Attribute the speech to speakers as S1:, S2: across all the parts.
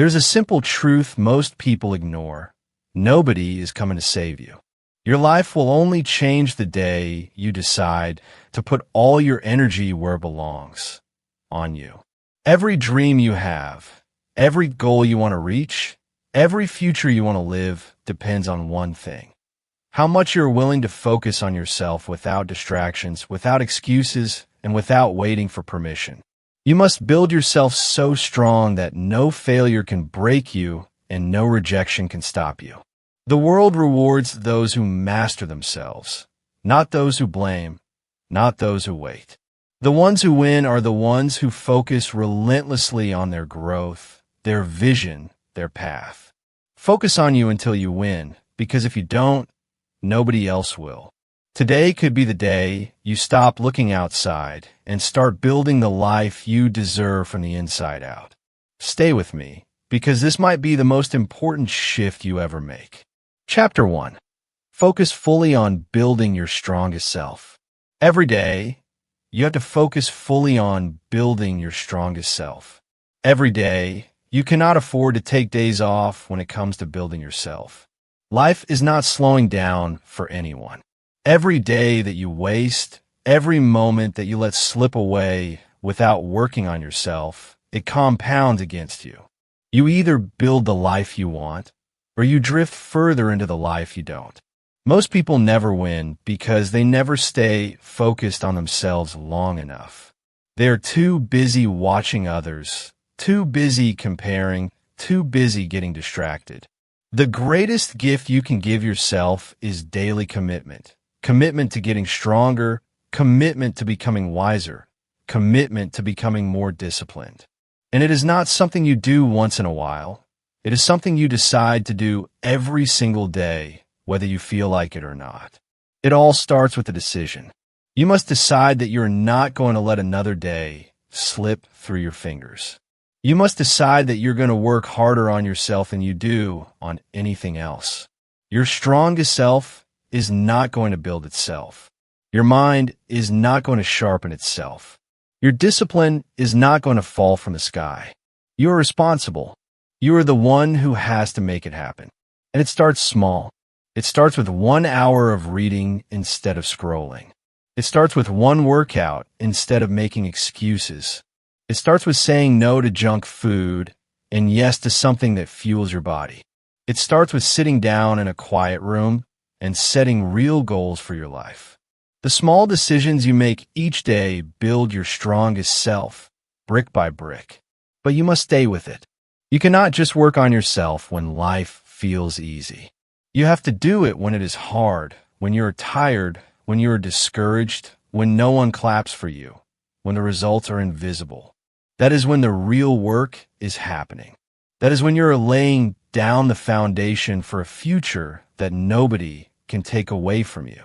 S1: There's a simple truth most people ignore. Nobody is coming to save you. Your life will only change the day you decide to put all your energy where it belongs, on you. Every dream you have, every goal you want to reach, every future you want to live depends on one thing: how much you're willing to focus on yourself without distractions, without excuses, and without waiting for permission. You must build yourself so strong that no failure can break you and no rejection can stop you. The world rewards those who master themselves, not those who blame, not those who wait. The ones who win are the ones who focus relentlessly on their growth, their vision, their path. Focus on you until you win, because if you don't, nobody else will. Today could be the day you stop looking outside and start building the life you deserve from the inside out. Stay with me, because this might be the most important shift you ever make. Chapter 1. Focus fully on building your strongest self. Every day, you have to focus fully on building your strongest self. Every day, you cannot afford to take days off when it comes to building yourself. Life is not slowing down for anyone. Every day that you waste, every moment that you let slip away without working on yourself, it compounds against you. You either build the life you want, or you drift further into the life you don't. Most people never win because they never stay focused on themselves long enough. They are too busy watching others, too busy comparing, too busy getting distracted. The greatest gift you can give yourself is daily commitment. Commitment to getting stronger, commitment to becoming wiser, commitment to becoming more disciplined. And it is not something you do once in a while. It is something you decide to do every single day, whether you feel like it or not. It all starts with a decision. You must decide that you're not going to let another day slip through your fingers. You must decide that you're going to work harder on yourself than you do on anything else. Your strongest self is not going to build itself. Your mind is not going to sharpen itself. Your discipline is not going to fall from the sky. You are responsible. You are the one who has to make it happen. And it starts small. It starts with 1 hour of reading instead of scrolling. It starts with one workout instead of making excuses. It starts with saying no to junk food and yes to something that fuels your body. It starts with sitting down in a quiet room and setting real goals for your life. The small decisions you make each day build your strongest self, brick by brick. But you must stay with it. You cannot just work on yourself when life feels easy. You have to do it when it is hard, when you're tired, when you are discouraged, when no one claps for you, when the results are invisible. That is when the real work is happening. That is when you're laying down the foundation for a future that nobody can take away from you.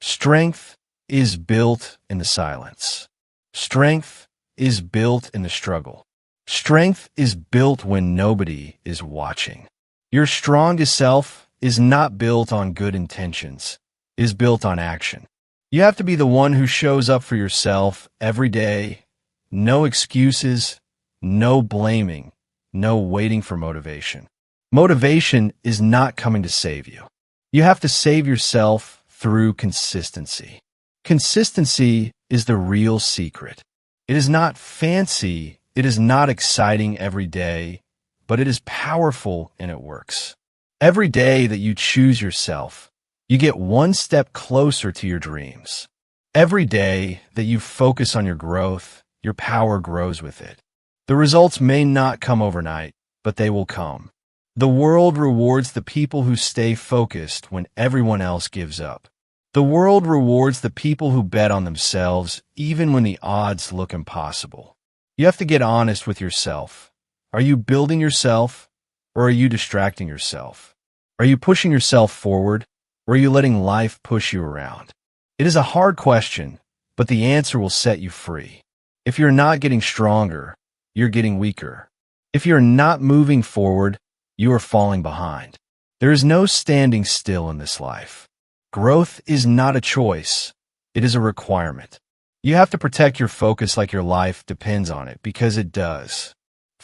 S1: Strength is built in the silence. Strength is built in the struggle. Strength is built when nobody is watching. Your strongest self is not built on good intentions. It is built on action. You have to be the one who shows up for yourself every day. No excuses, no blaming, no waiting for motivation. Motivation is not coming to save you. You have to save yourself through consistency. Consistency is the real secret. It is not fancy, it is not exciting every day, but it is powerful and it works. Every day that you choose yourself, you get one step closer to your dreams. Every day that you focus on your growth, your power grows with it. The results may not come overnight, but they will come. The world rewards the people who stay focused when everyone else gives up. The world rewards the people who bet on themselves even when the odds look impossible. You have to get honest with yourself. Are you building yourself, or are you distracting yourself? Are you pushing yourself forward, or are you letting life push you around? It is a hard question, but the answer will set you free. If you're not getting stronger, you're getting weaker. If you're not moving forward, you are falling behind. There is no standing still in this life. Growth is not a choice. It is a requirement. You have to protect your focus like your life depends on it, because it does.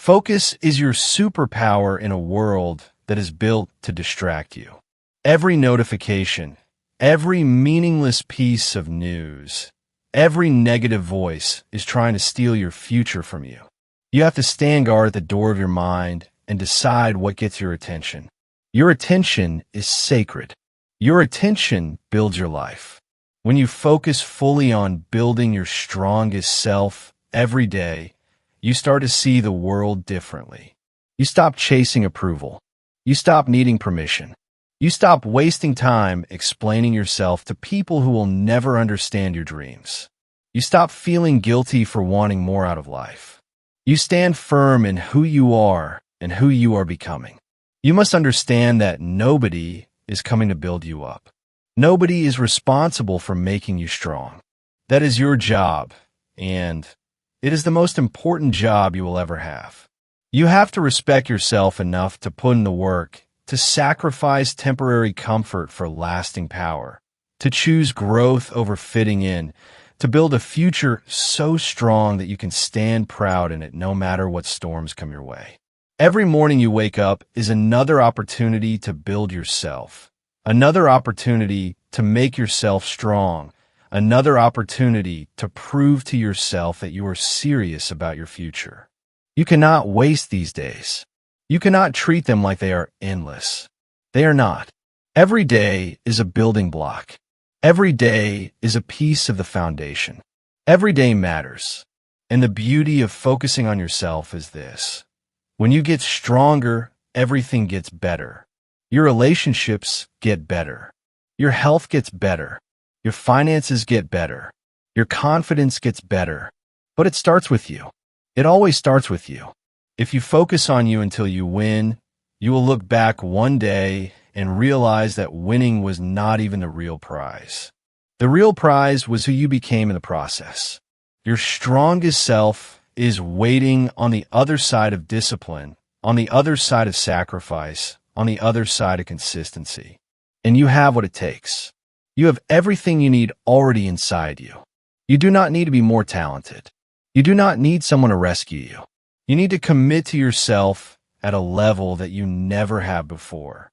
S1: Focus is your superpower in a world that is built to distract you. Every notification, every meaningless piece of news, every negative voice is trying to steal your future from you. You have to stand guard at the door of your mind and decide what gets your attention. Your attention is sacred. Your attention builds your life. When you focus fully on building your strongest self every day, you start to see the world differently. You stop chasing approval. You stop needing permission. You stop wasting time explaining yourself to people who will never understand your dreams. You stop feeling guilty for wanting more out of life. You stand firm in who you are and who you are becoming. You must understand that nobody is coming to build you up. Nobody is responsible for making you strong. That is your job, and it is the most important job you will ever have. You have to respect yourself enough to put in the work, to sacrifice temporary comfort for lasting power, to choose growth over fitting in, to build a future so strong that you can stand proud in it no matter what storms come your way. Every morning you wake up is another opportunity to build yourself, another opportunity to make yourself strong, another opportunity to prove to yourself that you are serious about your future. You cannot waste these days. You cannot treat them like they are endless. They are not. Every day is a building block. Every day is a piece of the foundation. Every day matters. And the beauty of focusing on yourself is this. When you get stronger, everything gets better. Your relationships get better. Your health gets better. Your finances get better. Your confidence gets better. But it starts with you. It always starts with you. If you focus on you until you win, you will look back one day and realize that winning was not even the real prize. The real prize was who you became in the process. Your strongest self is waiting on the other side of discipline, on the other side of sacrifice, on the other side of consistency. And you have what it takes. You have everything you need already inside you. You do not need to be more talented. You do not need someone to rescue you. You need to commit to yourself at a level that you never have before.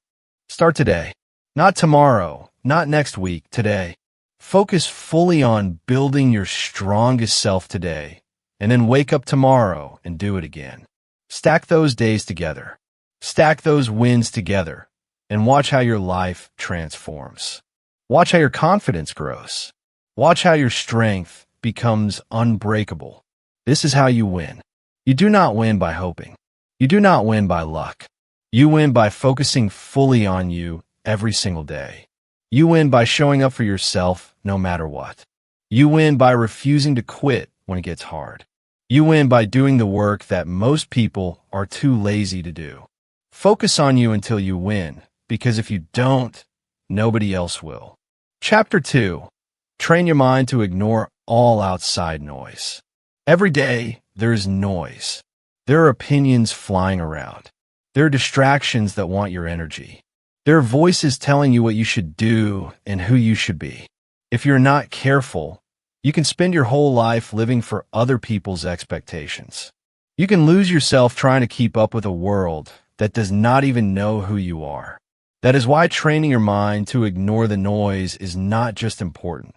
S1: Start today. Not tomorrow, not next week, today. Focus fully on building your strongest self today, and then wake up tomorrow and do it again. Stack those days together. Stack those wins together, and watch how your life transforms. Watch how your confidence grows. Watch how your strength becomes unbreakable. This is how you win. You do not win by hoping. You do not win by luck. You win by focusing fully on you every single day. You win by showing up for yourself no matter what. You win by refusing to quit when it gets hard. You win by doing the work that most people are too lazy to do. Focus on you until you win, because if you don't, nobody else will. Chapter 2. Train your mind to ignore all outside noise. Every day, there is noise. There are opinions flying around. There are distractions that want your energy. There are voices telling you what you should do and who you should be. If you're not careful, you can spend your whole life living for other people's expectations. You can lose yourself trying to keep up with a world that does not even know who you are. That is why training your mind to ignore the noise is not just important,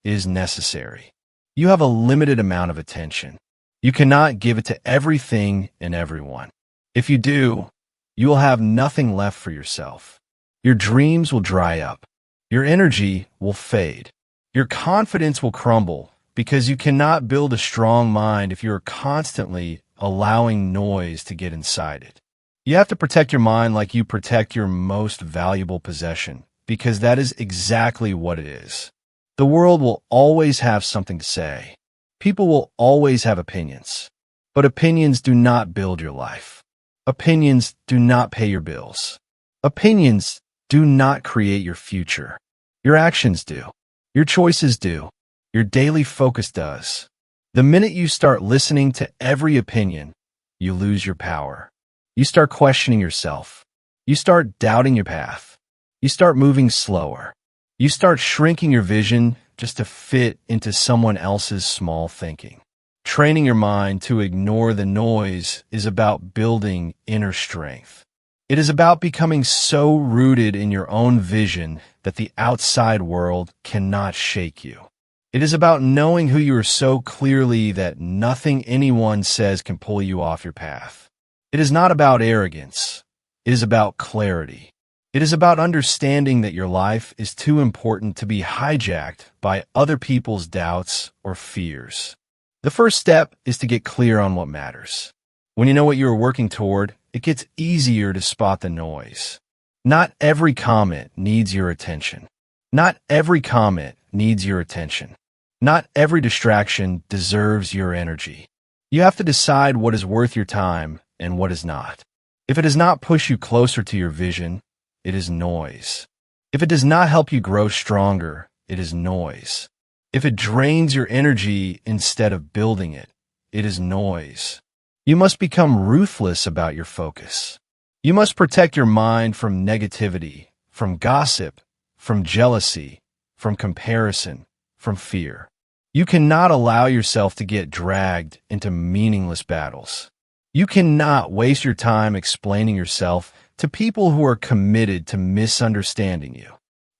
S1: it is necessary. You have a limited amount of attention. You cannot give it to everything and everyone. If you do, you will have nothing left for yourself. Your dreams will dry up. Your energy will fade. Your confidence will crumble because you cannot build a strong mind if you are constantly allowing noise to get inside it. You have to protect your mind like you protect your most valuable possession, because that is exactly what it is. The world will always have something to say. People will always have opinions. But opinions do not build your life. Opinions do not pay your bills. Opinions do not create your future. Your actions do. Your choices do. Your daily focus does. The minute you start listening to every opinion, you lose your power. You start questioning yourself. You start doubting your path. You start moving slower. You start shrinking your vision just to fit into someone else's small thinking. Training your mind to ignore the noise is about building inner strength. It is about becoming so rooted in your own vision that the outside world cannot shake you. It is about knowing who you are so clearly that nothing anyone says can pull you off your path. It is not about arrogance. It is about clarity. It is about understanding that your life is too important to be hijacked by other people's doubts or fears. The first step is to get clear on what matters. When you know what you are working toward, it gets easier to spot the noise. Not every comment needs your attention. Not every comment needs your attention. Not every distraction deserves your energy. You have to decide what is worth your time and what is not. If it does not push you closer to your vision, it is noise. If it does not help you grow stronger, it is noise. If it drains your energy instead of building it, it is noise. You must become ruthless about your focus. You must protect your mind from negativity, from gossip, from jealousy, from comparison, from fear. You cannot allow yourself to get dragged into meaningless battles. You cannot waste your time explaining yourself to people who are committed to misunderstanding you.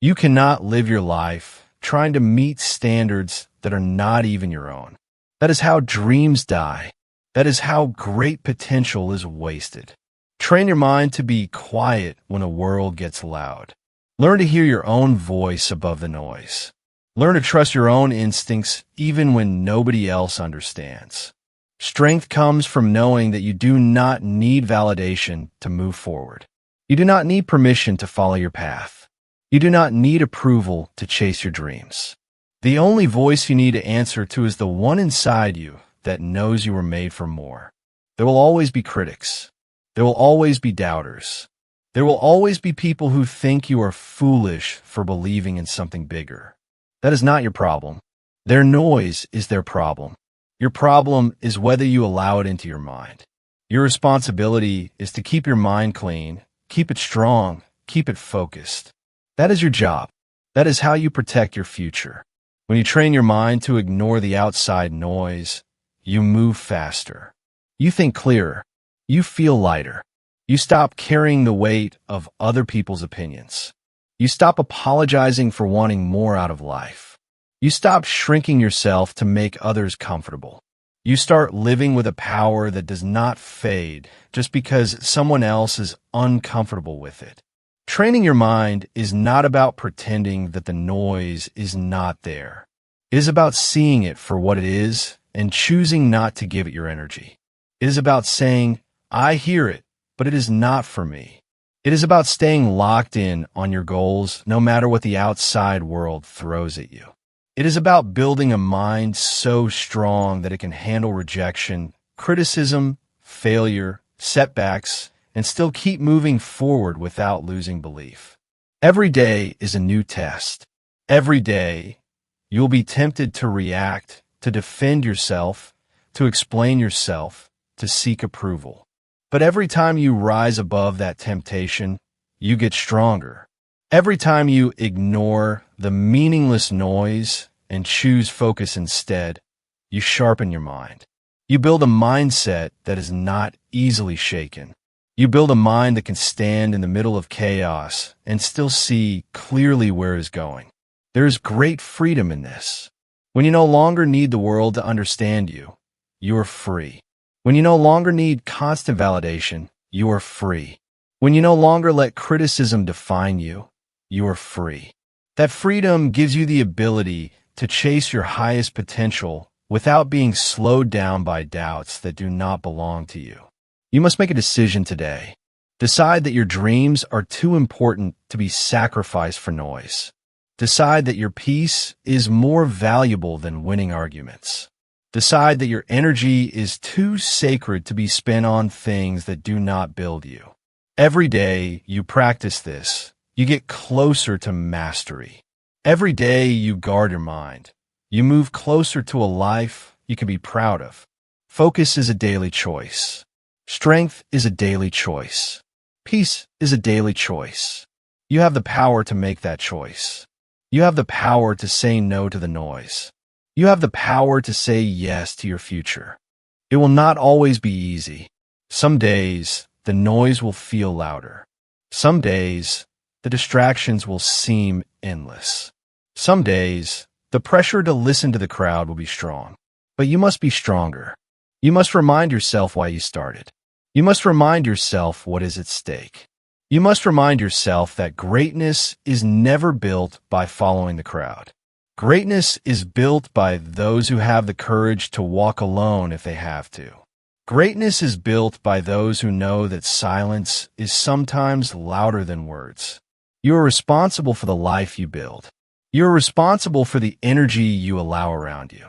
S1: You cannot live your life trying to meet standards that are not even your own. That is how dreams die. That is how great potential is wasted. Train your mind to be quiet when a world gets loud. Learn to hear your own voice above the noise. Learn to trust your own instincts even when nobody else understands. Strength comes from knowing that you do not need validation to move forward. You do not need permission to follow your path. You do not need approval to chase your dreams. The only voice you need to answer to is the one inside you that knows you were made for more. There will always be critics. There will always be doubters. There will always be people who think you are foolish for believing in something bigger. That is not your problem. Their noise is their problem. Your problem is whether you allow it into your mind. Your responsibility is to keep your mind clean, keep it strong, keep it focused. That is your job. That is how you protect your future. When you train your mind to ignore the outside noise, you move faster. You think clearer. You feel lighter. You stop carrying the weight of other people's opinions. You stop apologizing for wanting more out of life. You stop shrinking yourself to make others comfortable. You start living with a power that does not fade just because someone else is uncomfortable with it. Training your mind is not about pretending that the noise is not there. It is about seeing it for what it is and choosing not to give it your energy. It is about saying, I hear it, but it is not for me. It is about staying locked in on your goals no matter what the outside world throws at you. It is about building a mind so strong that it can handle rejection, criticism, failure, setbacks, and still keep moving forward without losing belief. Every day is a new test. Every day, you'll be tempted to react, to defend yourself, to explain yourself, to seek approval. But every time you rise above that temptation, you get stronger. Every time you ignore the meaningless noise and choose focus instead, you sharpen your mind. You build a mindset that is not easily shaken. You build a mind that can stand in the middle of chaos and still see clearly where it is going. There is great freedom in this. When you no longer need the world to understand you, you are free. When you no longer need constant validation, you are free. When you no longer let criticism define you, you are free. That freedom gives you the ability to chase your highest potential without being slowed down by doubts that do not belong to you. You must make a decision today. Decide that your dreams are too important to be sacrificed for noise. Decide that your peace is more valuable than winning arguments. Decide that your energy is too sacred to be spent on things that do not build you. Every day you practice this, you get closer to mastery. Every day you guard your mind. You move closer to a life you can be proud of. Focus is a daily choice. Strength is a daily choice. Peace is a daily choice. You have the power to make that choice. You have the power to say no to the noise. You have the power to say yes to your future. It will not always be easy. Some days, the noise will feel louder. Some days, the distractions will seem endless. Some days, the pressure to listen to the crowd will be strong. But you must be stronger. You must remind yourself why you started. You must remind yourself what is at stake. You must remind yourself that greatness is never built by following the crowd. Greatness is built by those who have the courage to walk alone if they have to. Greatness is built by those who know that silence is sometimes louder than words. You are responsible for the life you build. You are responsible for the energy you allow around you.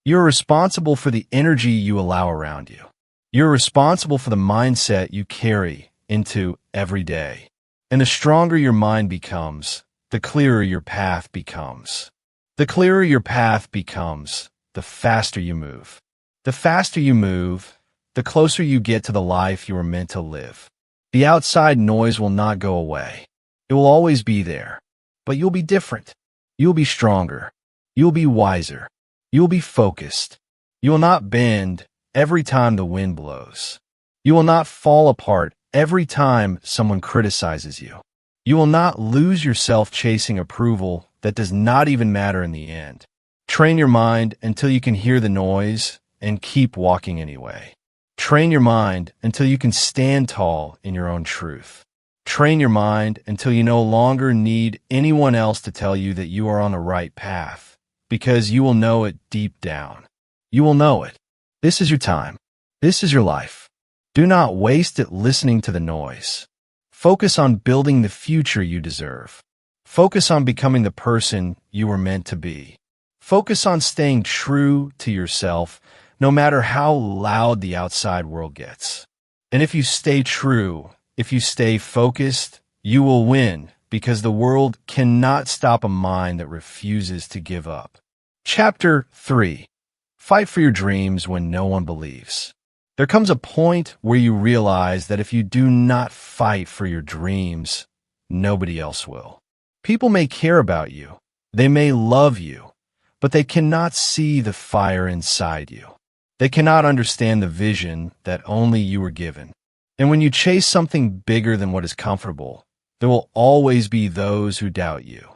S1: You are responsible for the energy you allow around you. You are responsible for the mindset you carry into every day. And the stronger your mind becomes, the clearer your path becomes. The clearer your path becomes, the faster you move. The faster you move, the closer you get to the life you were meant to live. The outside noise will not go away. It will always be there. But you'll be different. You'll be stronger. You'll be wiser. You'll be focused. You will not bend every time the wind blows. You will not fall apart every time someone criticizes you. You will not lose yourself chasing approval that does not even matter in the end. Train your mind until you can hear the noise and keep walking anyway. Train your mind until you can stand tall in your own truth. Train your mind until you no longer need anyone else to tell you that you are on the right path, because you will know it deep down. You will know it. This is your time. This is your life. Do not waste it listening to the noise. Focus on building the future you deserve. Focus on becoming the person you were meant to be. Focus on staying true to yourself, no matter how loud the outside world gets. And if you stay true, if you stay focused, you will win, because the world cannot stop a mind that refuses to give up. Chapter 3. Fight for your dreams when no one believes. There comes a point where you realize that if you do not fight for your dreams, nobody else will. People may care about you, they may love you, but they cannot see the fire inside you. They cannot understand the vision that only you were given. And when you chase something bigger than what is comfortable, there will always be those who doubt you.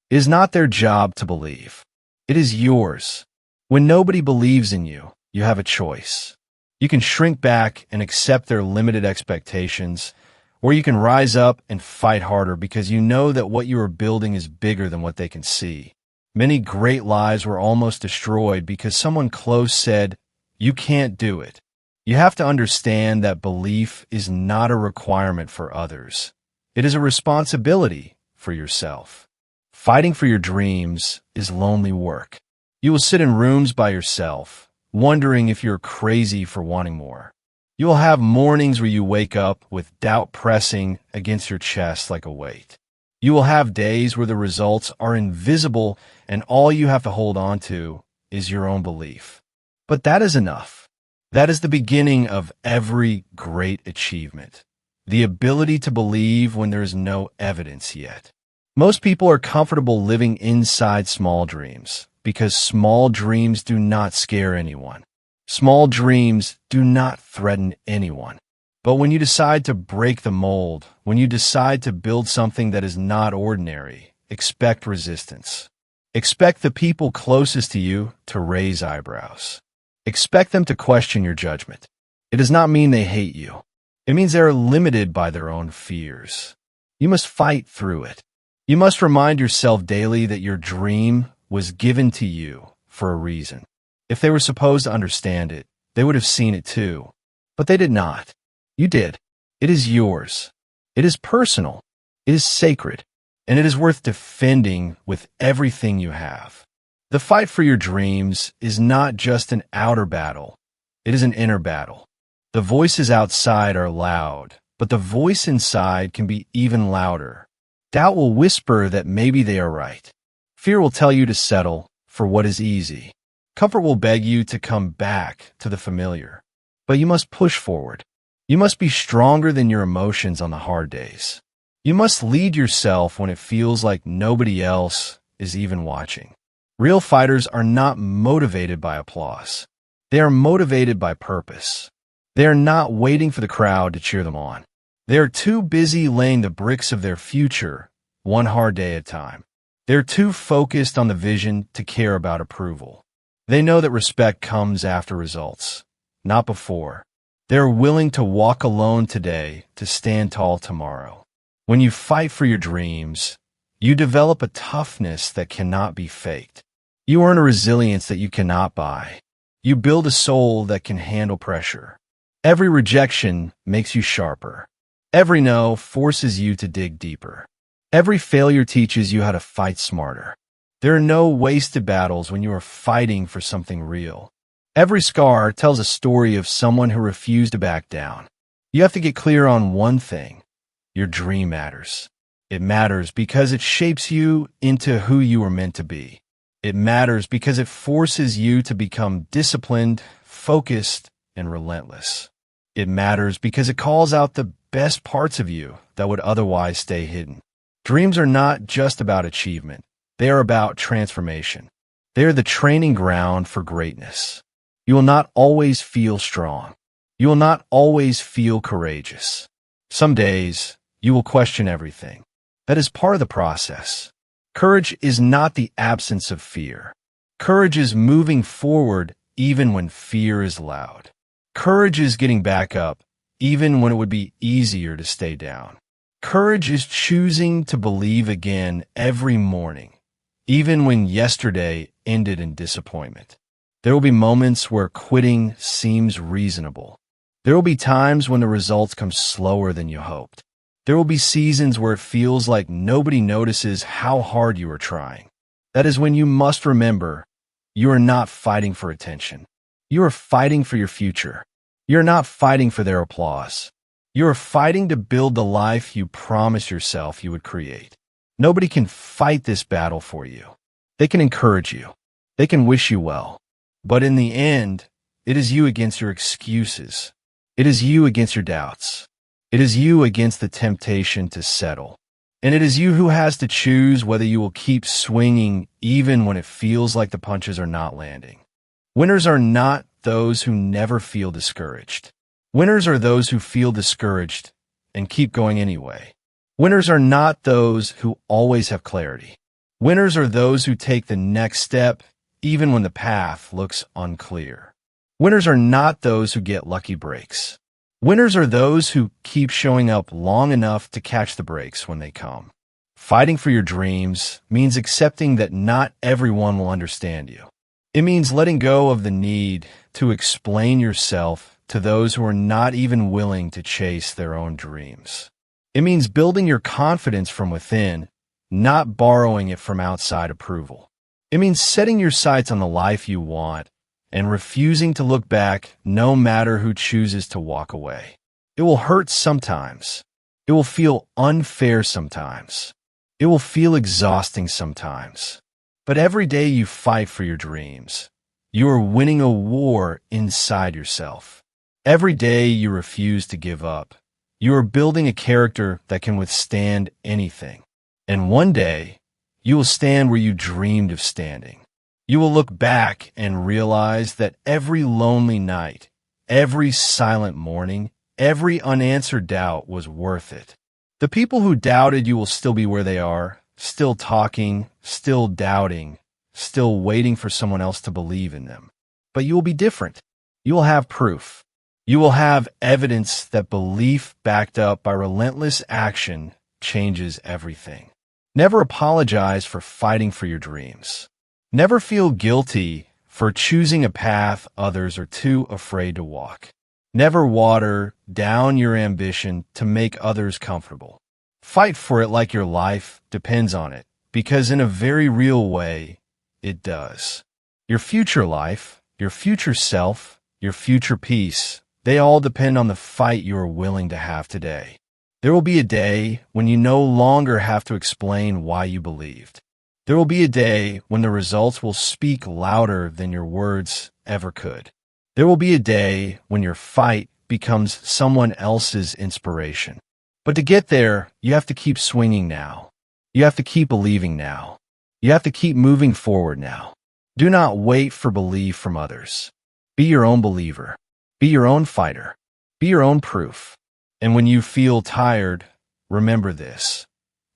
S1: It is not their job to believe. It is yours. When nobody believes in you, you have a choice. You can shrink back and accept their limited expectations, or you can rise up and fight harder because you know that what you are building is bigger than what they can see. Many great lives were almost destroyed because someone close said, "You can't do it." You have to understand that belief is not a requirement for others. It is a responsibility for yourself. Fighting for your dreams is lonely work. You will sit in rooms by yourself, wondering if you're crazy for wanting more. You will have mornings where you wake up with doubt pressing against your chest like a weight. You will have days where the results are invisible and all you have to hold on to is your own belief. But that is enough. That is the beginning of every great achievement. The ability to believe when there is no evidence yet. Most people are comfortable living inside small dreams because small dreams do not scare anyone. Small dreams do not threaten anyone. But when you decide to break the mold, when you decide to build something that is not ordinary, expect resistance. Expect the people closest to you to raise eyebrows. Expect them to question your judgment. It does not mean they hate you. It means they are limited by their own fears. You must fight through it. You must remind yourself daily that your dream was given to you for a reason. If they were supposed to understand it, they would have seen it too. But they did not. You did. It is yours. It is personal. It is sacred. And it is worth defending with everything you have. The fight for your dreams is not just an outer battle. It is an inner battle. The voices outside are loud, but the voice inside can be even louder. Doubt will whisper that maybe they are right. Fear will tell you to settle for what is easy. Comfort will beg you to come back to the familiar. But you must push forward. You must be stronger than your emotions on the hard days. You must lead yourself when it feels like nobody else is even watching. Real fighters are not motivated by applause. They are motivated by purpose. They are not waiting for the crowd to cheer them on. They are too busy laying the bricks of their future, one hard day at a time. They're too focused on the vision to care about approval. They know that respect comes after results, not before. They're willing to walk alone today to stand tall tomorrow. When you fight for your dreams, you develop a toughness that cannot be faked. You earn a resilience that you cannot buy. You build a soul that can handle pressure. Every rejection makes you sharper. Every no forces you to dig deeper. Every failure teaches you how to fight smarter. There are no wasted battles when you are fighting for something real. Every scar tells a story of someone who refused to back down. You have to get clear on one thing. Your dream matters. It matters because it shapes you into who you were meant to be. It matters because it forces you to become disciplined, focused, and relentless. It matters because it calls out the best parts of you that would otherwise stay hidden. Dreams are not just about achievement. They are about transformation. They are the training ground for greatness. You will not always feel strong. You will not always feel courageous. Some days, you will question everything. That is part of the process. Courage is not the absence of fear. Courage is moving forward even when fear is loud. Courage is getting back up even when it would be easier to stay down. Courage is choosing to believe again every morning, even when yesterday ended in disappointment. There will be moments where quitting seems reasonable. There will be times when the results come slower than you hoped. There will be seasons where it feels like nobody notices how hard you are trying. That is when you must remember, you are not fighting for attention. You are fighting for your future. You are not fighting for their applause. You are fighting to build the life you promised yourself you would create. Nobody can fight this battle for you. They can encourage you. They can wish you well. But in the end, it is you against your excuses. It is you against your doubts. It is you against the temptation to settle. And it is you who has to choose whether you will keep swinging even when it feels like the punches are not landing. Winners are not those who never feel discouraged. Winners are those who feel discouraged and keep going anyway. Winners are not those who always have clarity. Winners are those who take the next step even when the path looks unclear. Winners are not those who get lucky breaks. Winners are those who keep showing up long enough to catch the breaks when they come. Fighting for your dreams means accepting that not everyone will understand you. It means letting go of the need to explain yourself to those who are not even willing to chase their own dreams. It means building your confidence from within, not borrowing it from outside approval. It means setting your sights on the life you want and refusing to look back no matter who chooses to walk away. It will hurt sometimes. It will feel unfair sometimes. It will feel exhausting sometimes. But every day you fight for your dreams, you are winning a war inside yourself. Every day you refuse to give up, you are building a character that can withstand anything. And one day, you will stand where you dreamed of standing. You will look back and realize that every lonely night, every silent morning, every unanswered doubt was worth it. The people who doubted you will still be where they are, still talking, still doubting, still waiting for someone else to believe in them. But you will be different. You will have proof. You will have evidence that belief backed up by relentless action changes everything. Never apologize for fighting for your dreams. Never feel guilty for choosing a path others are too afraid to walk. Never water down your ambition to make others comfortable. Fight for it like your life depends on it, because in a very real way, it does. Your future life, your future self, your future peace, they all depend on the fight you are willing to have today. There will be a day when you no longer have to explain why you believed. There will be a day when the results will speak louder than your words ever could. There will be a day when your fight becomes someone else's inspiration. But to get there, you have to keep swinging now. You have to keep believing now. You have to keep moving forward now. Do not wait for belief from others. Be your own believer. Be your own fighter. Be your own proof. And when you feel tired, remember this.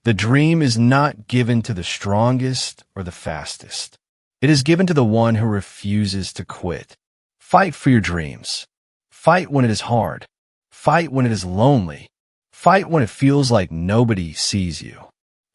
S1: The dream is not given to the strongest or the fastest. It is given to the one who refuses to quit. Fight for your dreams. Fight when it is hard. Fight when it is lonely. Fight when it feels like nobody sees you.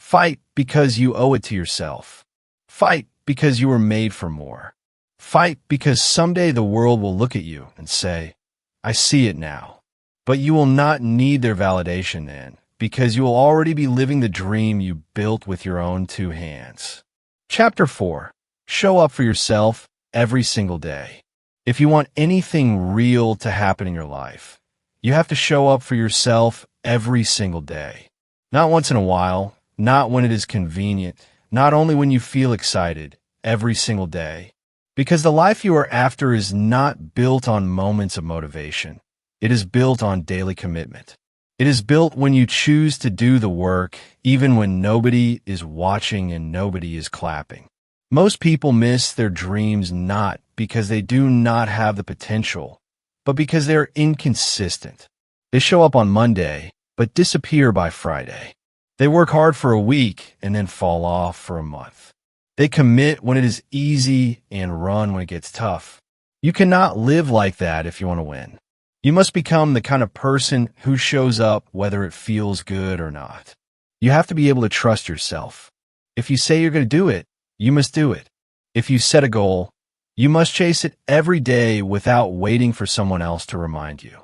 S1: Fight because you owe it to yourself. Fight because you were made for more. Fight because someday the world will look at you and say, I see it now. But you will not need their validation then, because you will already be living the dream you built with your own 2 hands. Chapter 4. Show up for yourself every single day. If you want anything real to happen in your life, you have to show up for yourself every single day. Not once in a while, not when it is convenient, not only when you feel excited, every single day. Because the life you are after is not built on moments of motivation. It is built on daily commitment. It is built when you choose to do the work, even when nobody is watching and nobody is clapping. Most people miss their dreams not because they do not have the potential, but because they are inconsistent. They show up on Monday, but disappear by Friday. They work hard for a week and then fall off for a month. They commit when it is easy and run when it gets tough. You cannot live like that if you want to win. You must become the kind of person who shows up whether it feels good or not. You have to be able to trust yourself. If you say you're going to do it, you must do it. If you set a goal, you must chase it every day without waiting for someone else to remind you.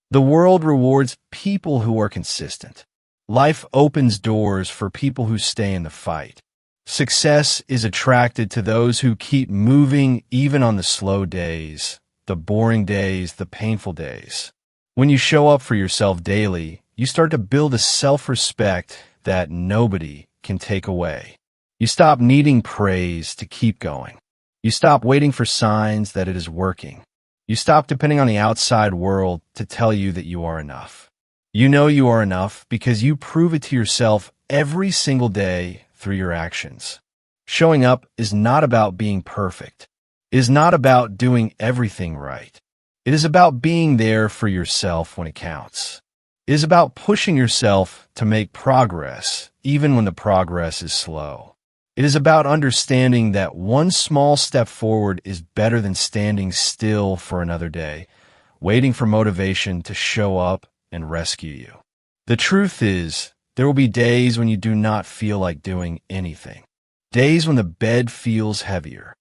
S1: The world rewards people who are consistent. Life opens doors for people who stay in the fight. Success is attracted to those who keep moving even on the slow days, the boring days, the painful days. When you show up for yourself daily, you start to build a self-respect that nobody can take away. You stop needing praise to keep going. You stop waiting for signs that it is working. You stop depending on the outside world to tell you that you are enough. You know you are enough because you prove it to yourself every single day through your actions. Showing up is not about being perfect. It is not about doing everything right. It is about being there for yourself when it counts. It is about pushing yourself to make progress, even when the progress is slow. It is about understanding that one small step forward is better than standing still for another day, waiting for motivation to show up and rescue you. The truth is, there will be days when you do not feel like doing anything. Days when the bed feels heavier.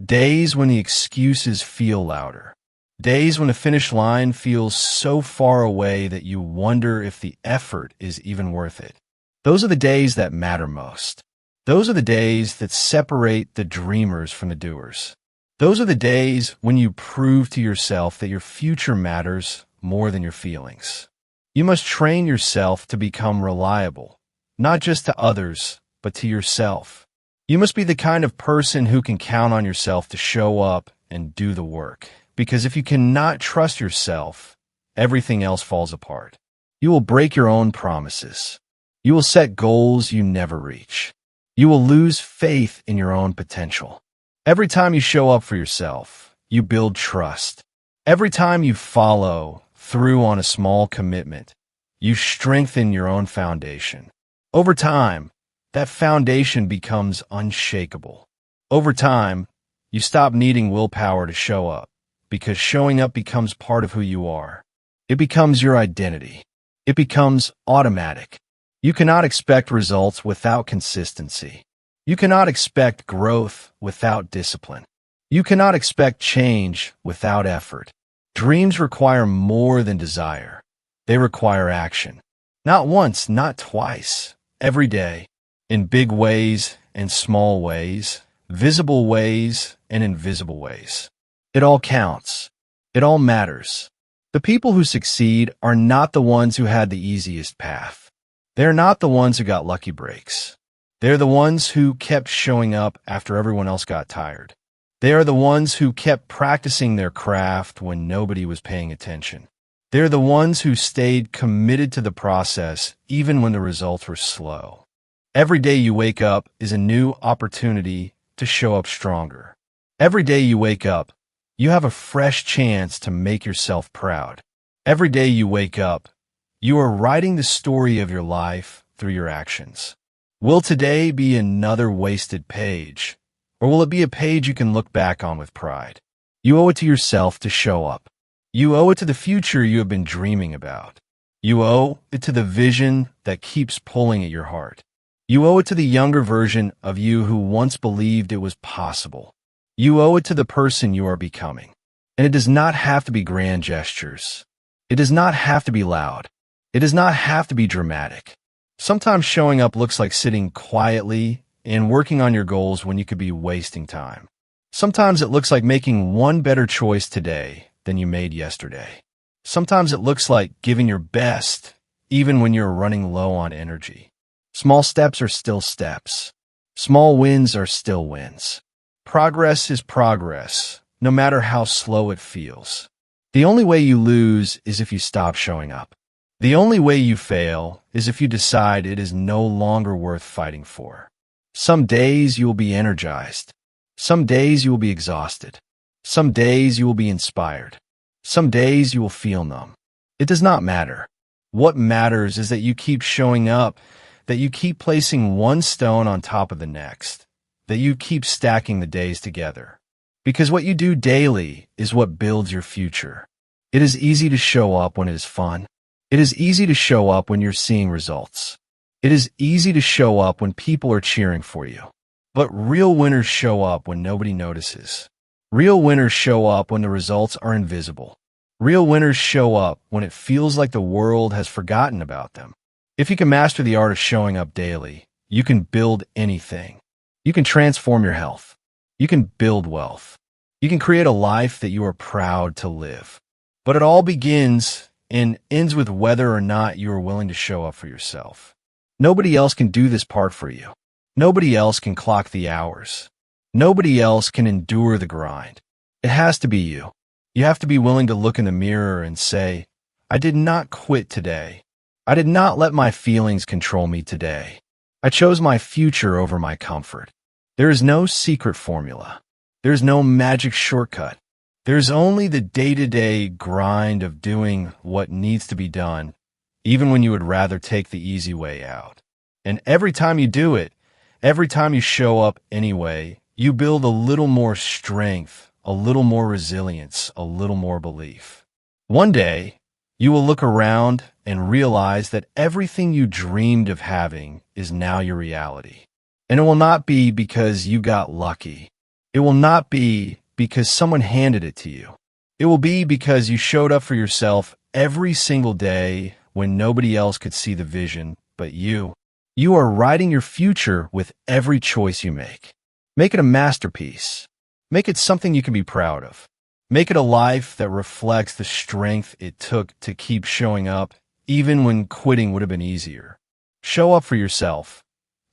S1: Days when the excuses feel louder. Days when the finish line feels so far away that you wonder if the effort is even worth it. Those are the days that matter most. Those are the days that separate the dreamers from the doers. Those are the days when you prove to yourself that your future matters more than your feelings. You must train yourself to become reliable, not just to others, but to yourself. You must be the kind of person who can count on yourself to show up and do the work. Because if you cannot trust yourself, everything else falls apart. You will break your own promises. You will set goals you never reach. You will lose faith in your own potential. Every time you show up for yourself, you build trust. Every time you follow through on a small commitment, you strengthen your own foundation. Over time, that foundation becomes unshakable. Over time, you stop needing willpower to show up, because showing up becomes part of who you are. It becomes your identity. It becomes automatic. You cannot expect results without consistency. You cannot expect growth without discipline. You cannot expect change without effort. Dreams require more than desire. They require action. Not once, not twice. Every day. In big ways and small ways. Visible ways and invisible ways. It all counts. It all matters. The people who succeed are not the ones who had the easiest path. They're not the ones who got lucky breaks. They're the ones who kept showing up after everyone else got tired. They are the ones who kept practicing their craft when nobody was paying attention. They're the ones who stayed committed to the process even when the results were slow. Every day you wake up is a new opportunity to show up stronger. Every day you wake up, you have a fresh chance to make yourself proud. Every day you wake up, you are writing the story of your life through your actions. Will today be another wasted page, or will it be a page you can look back on with pride? You owe it to yourself to show up. You owe it to the future you have been dreaming about. You owe it to the vision that keeps pulling at your heart. You owe it to the younger version of you who once believed it was possible. You owe it to the person you are becoming. And it does not have to be grand gestures. It does not have to be loud. It does not have to be dramatic. Sometimes showing up looks like sitting quietly and working on your goals when you could be wasting time. Sometimes it looks like making one better choice today than you made yesterday. Sometimes it looks like giving your best even when you're running low on energy. Small steps are still steps. Small wins are still wins. Progress is progress, no matter how slow it feels. The only way you lose is if you stop showing up. The only way you fail is if you decide it is no longer worth fighting for. Some days you will be energized. Some days you will be exhausted. Some days you will be inspired. Some days you will feel numb. It does not matter. What matters is that you keep showing up, that you keep placing one stone on top of the next, that you keep stacking the days together. Because what you do daily is what builds your future. It is easy to show up when it is fun. It is easy to show up when you're seeing results. It is easy to show up when people are cheering for you. But real winners show up when nobody notices. Real winners show up when the results are invisible. Real winners show up when it feels like the world has forgotten about them. If you can master the art of showing up daily, you can build anything. You can transform your health. You can build wealth. You can create a life that you are proud to live. But it all begins and ends with whether or not you are willing to show up for yourself. Nobody else can do this part for you. Nobody else can clock the hours. Nobody else can endure the grind. It has to be you. You have to be willing to look in the mirror and say, I did not quit today. I did not let my feelings control me today. I chose my future over my comfort. There is no secret formula. There is no magic shortcut. There's only the day-to-day grind of doing what needs to be done, even when you would rather take the easy way out. And every time you do it, every time you show up anyway, you build a little more strength, a little more resilience, a little more belief. One day, you will look around and realize that everything you dreamed of having is now your reality. And it will not be because you got lucky. It will not be because someone handed it to you. It will be because you showed up for yourself every single day when nobody else could see the vision but you. You are writing your future with every choice you make. Make it a masterpiece. Make it something you can be proud of. Make it a life that reflects the strength it took to keep showing up, even when quitting would have been easier. Show up for yourself.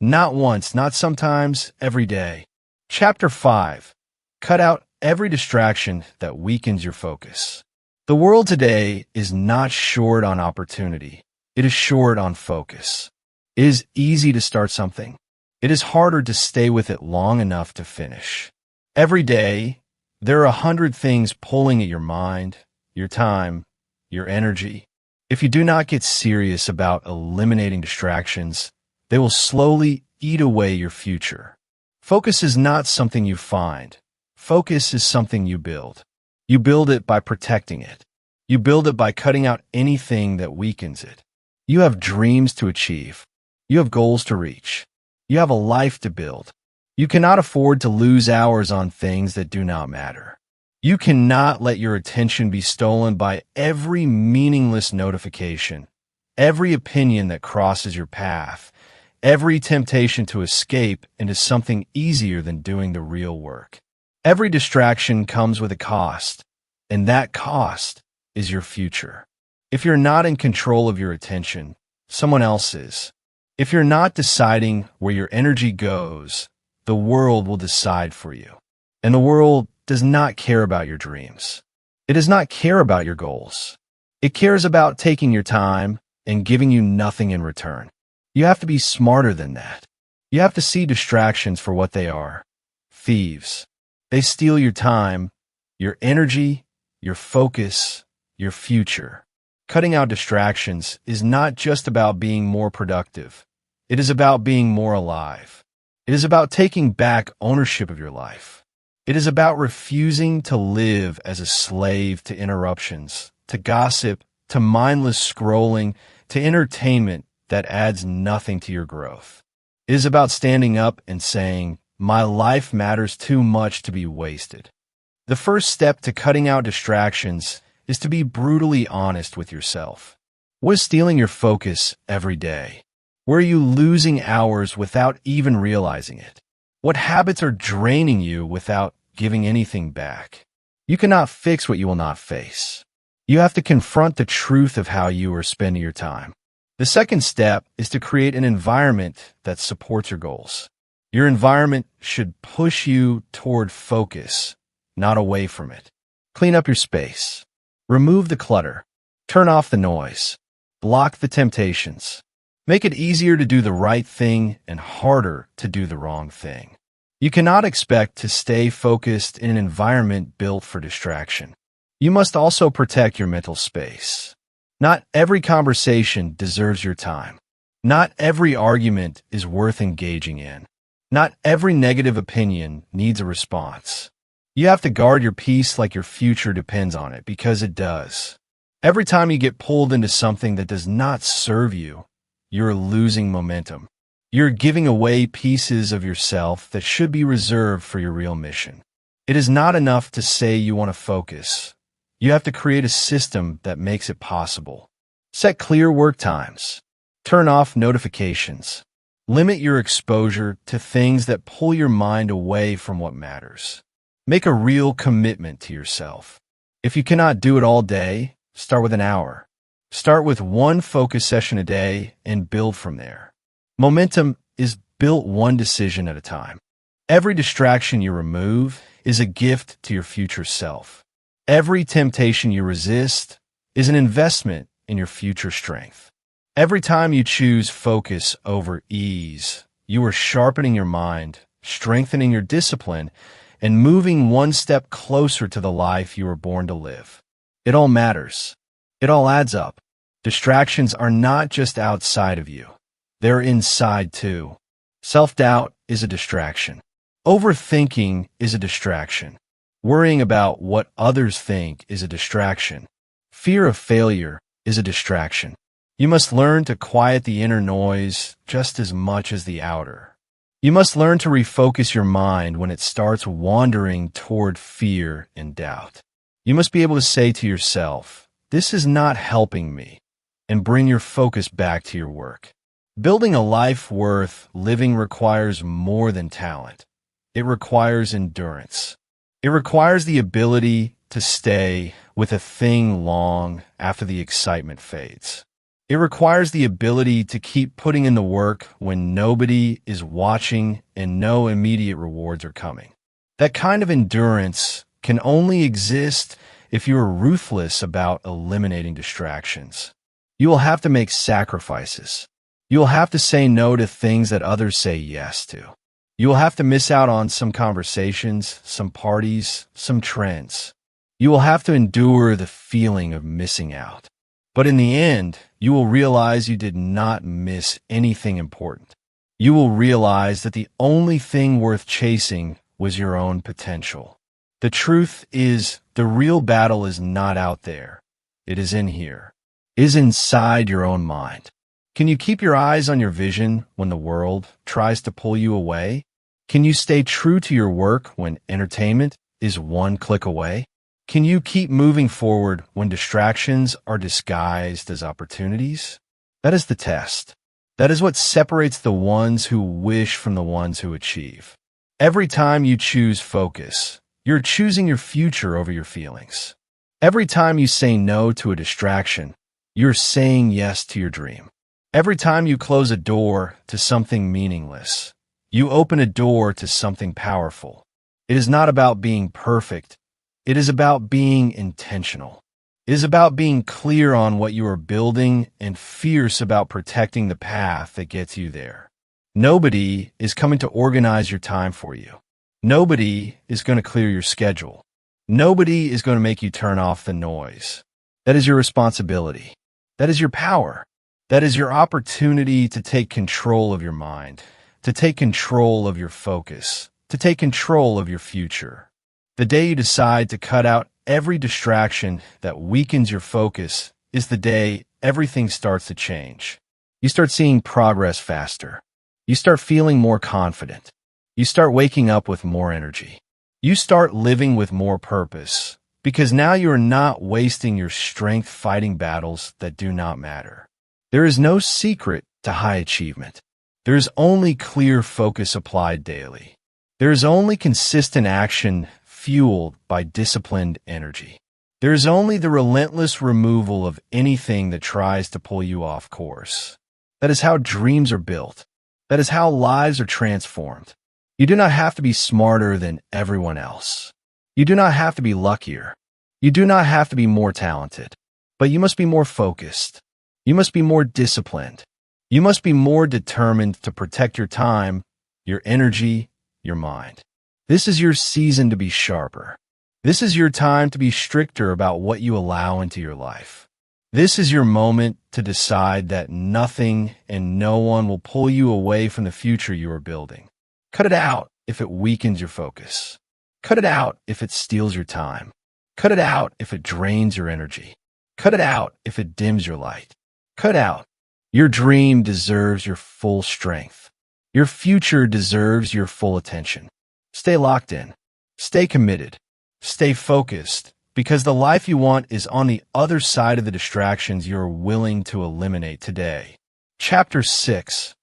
S1: Not once, not sometimes, every day. Chapter 5. Cut out every distraction that weakens your focus. The world today is not short on opportunity. It is short on focus. It is easy to start something. It is harder to stay with it long enough to finish. Every day, there are 100 things pulling at your mind, your time, your energy. If you do not get serious about eliminating distractions, they will slowly eat away your future. Focus is not something you find. Focus is something you build. You build it by protecting it. You build it by cutting out anything that weakens it. You have dreams to achieve. You have goals to reach. You have a life to build. You cannot afford to lose hours on things that do not matter. You cannot let your attention be stolen by every meaningless notification, every opinion that crosses your path, every temptation to escape into something easier than doing the real work. Every distraction comes with a cost, and that cost is your future. If you're not in control of your attention, someone else is. If you're not deciding where your energy goes, the world will decide for you. And the world does not care about your dreams. It does not care about your goals. It cares about taking your time and giving you nothing in return. You have to be smarter than that. You have to see distractions for what they are. Thieves. They steal your time, your energy, your focus, your future. Cutting out distractions is not just about being more productive. It is about being more alive. It is about taking back ownership of your life. It is about refusing to live as a slave to interruptions, to gossip, to mindless scrolling, to entertainment that adds nothing to your growth. It is about standing up and saying, "My life matters too much to be wasted." The first step to cutting out distractions is to be brutally honest with yourself. What is stealing your focus every day? Where are you losing hours without even realizing it? What habits are draining you without giving anything back? You cannot fix what you will not face. You have to confront the truth of how you are spending your time. The second step is to create an environment that supports your goals. Your environment should push you toward focus, not away from it. Clean up your space. Remove the clutter. Turn off the noise. Block the temptations. Make it easier to do the right thing and harder to do the wrong thing. You cannot expect to stay focused in an environment built for distraction. You must also protect your mental space. Not every conversation deserves your time. Not every argument is worth engaging in. Not every negative opinion needs a response. You have to guard your peace like your future depends on it, because it does. Every time you get pulled into something that does not serve you, you're losing momentum. You're giving away pieces of yourself that should be reserved for your real mission. It is not enough to say you want to focus. You have to create a system that makes it possible. Set clear work times. Turn off notifications. Limit your exposure to things that pull your mind away from what matters. Make a real commitment to yourself. If you cannot do it all day, start with an hour. Start with one focus session a day and build from there. Momentum is built one decision at a time. Every distraction you remove is a gift to your future self. Every temptation you resist is an investment in your future strength. Every time you choose focus over ease, you are sharpening your mind, strengthening your discipline, and moving one step closer to the life you were born to live. It all matters. It all adds up. Distractions are not just outside of you. They're inside too. Self-doubt is a distraction. Overthinking is a distraction. Worrying about what others think is a distraction. Fear of failure is a distraction. You must learn to quiet the inner noise just as much as the outer. You must learn to refocus your mind when it starts wandering toward fear and doubt. You must be able to say to yourself, "This is not helping me," and bring your focus back to your work. Building a life worth living requires more than talent. It requires endurance. It requires the ability to stay with a thing long after the excitement fades. It requires the ability to keep putting in the work when nobody is watching and no immediate rewards are coming. That kind of endurance can only exist if you are ruthless about eliminating distractions. You will have to make sacrifices. You will have to say no to things that others say yes to. You will have to miss out on some conversations, some parties, some trends. You will have to endure the feeling of missing out. But in the end, you will realize you did not miss anything important. You will realize that the only thing worth chasing was your own potential. The truth is, the real battle is not out there. It is in here. It is inside your own mind. Can you keep your eyes on your vision when the world tries to pull you away? Can you stay true to your work when entertainment is one click away? Can you keep moving forward when distractions are disguised as opportunities? That is the test. That is what separates the ones who wish from the ones who achieve. Every time you choose focus, you're choosing your future over your feelings. Every time you say no to a distraction, you're saying yes to your dream. Every time you close a door to something meaningless, you open a door to something powerful. It is not about being perfect. It is about being intentional. It is about being clear on what you are building and fierce about protecting the path that gets you there. Nobody is coming to organize your time for you. Nobody is going to clear your schedule. Nobody is going to make you turn off the noise. That is your responsibility. That is your power. That is your opportunity to take control of your mind, to take control of your focus, to take control of your future. The day you decide to cut out every distraction that weakens your focus is the day everything starts to change. You start seeing progress faster. You start feeling more confident. You start waking up with more energy. You start living with more purpose, because now you are not wasting your strength fighting battles that do not matter. There is no secret to high achievement. There is only clear focus applied daily. There is only consistent action fueled by disciplined energy. There is only the relentless removal of anything that tries to pull you off course. That is how dreams are built. That is how lives are transformed. You do not have to be smarter than everyone else. You do not have to be luckier. You do not have to be more talented. But you must be more focused. You must be more disciplined. You must be more determined to protect your time, your energy, your mind. This is your season to be sharper. This is your time to be stricter about what you allow into your life. This is your moment to decide that nothing and no one will pull you away from the future you are building. Cut it out if it weakens your focus. Cut it out if it steals your time. Cut it out if it drains your energy. Cut it out if it dims your light. Cut out. Your dream deserves your full strength. Your future deserves your full attention. Stay locked in. Stay committed. Stay focused, because the life you want is on the other side of the distractions you're willing to eliminate today. Chapter 6.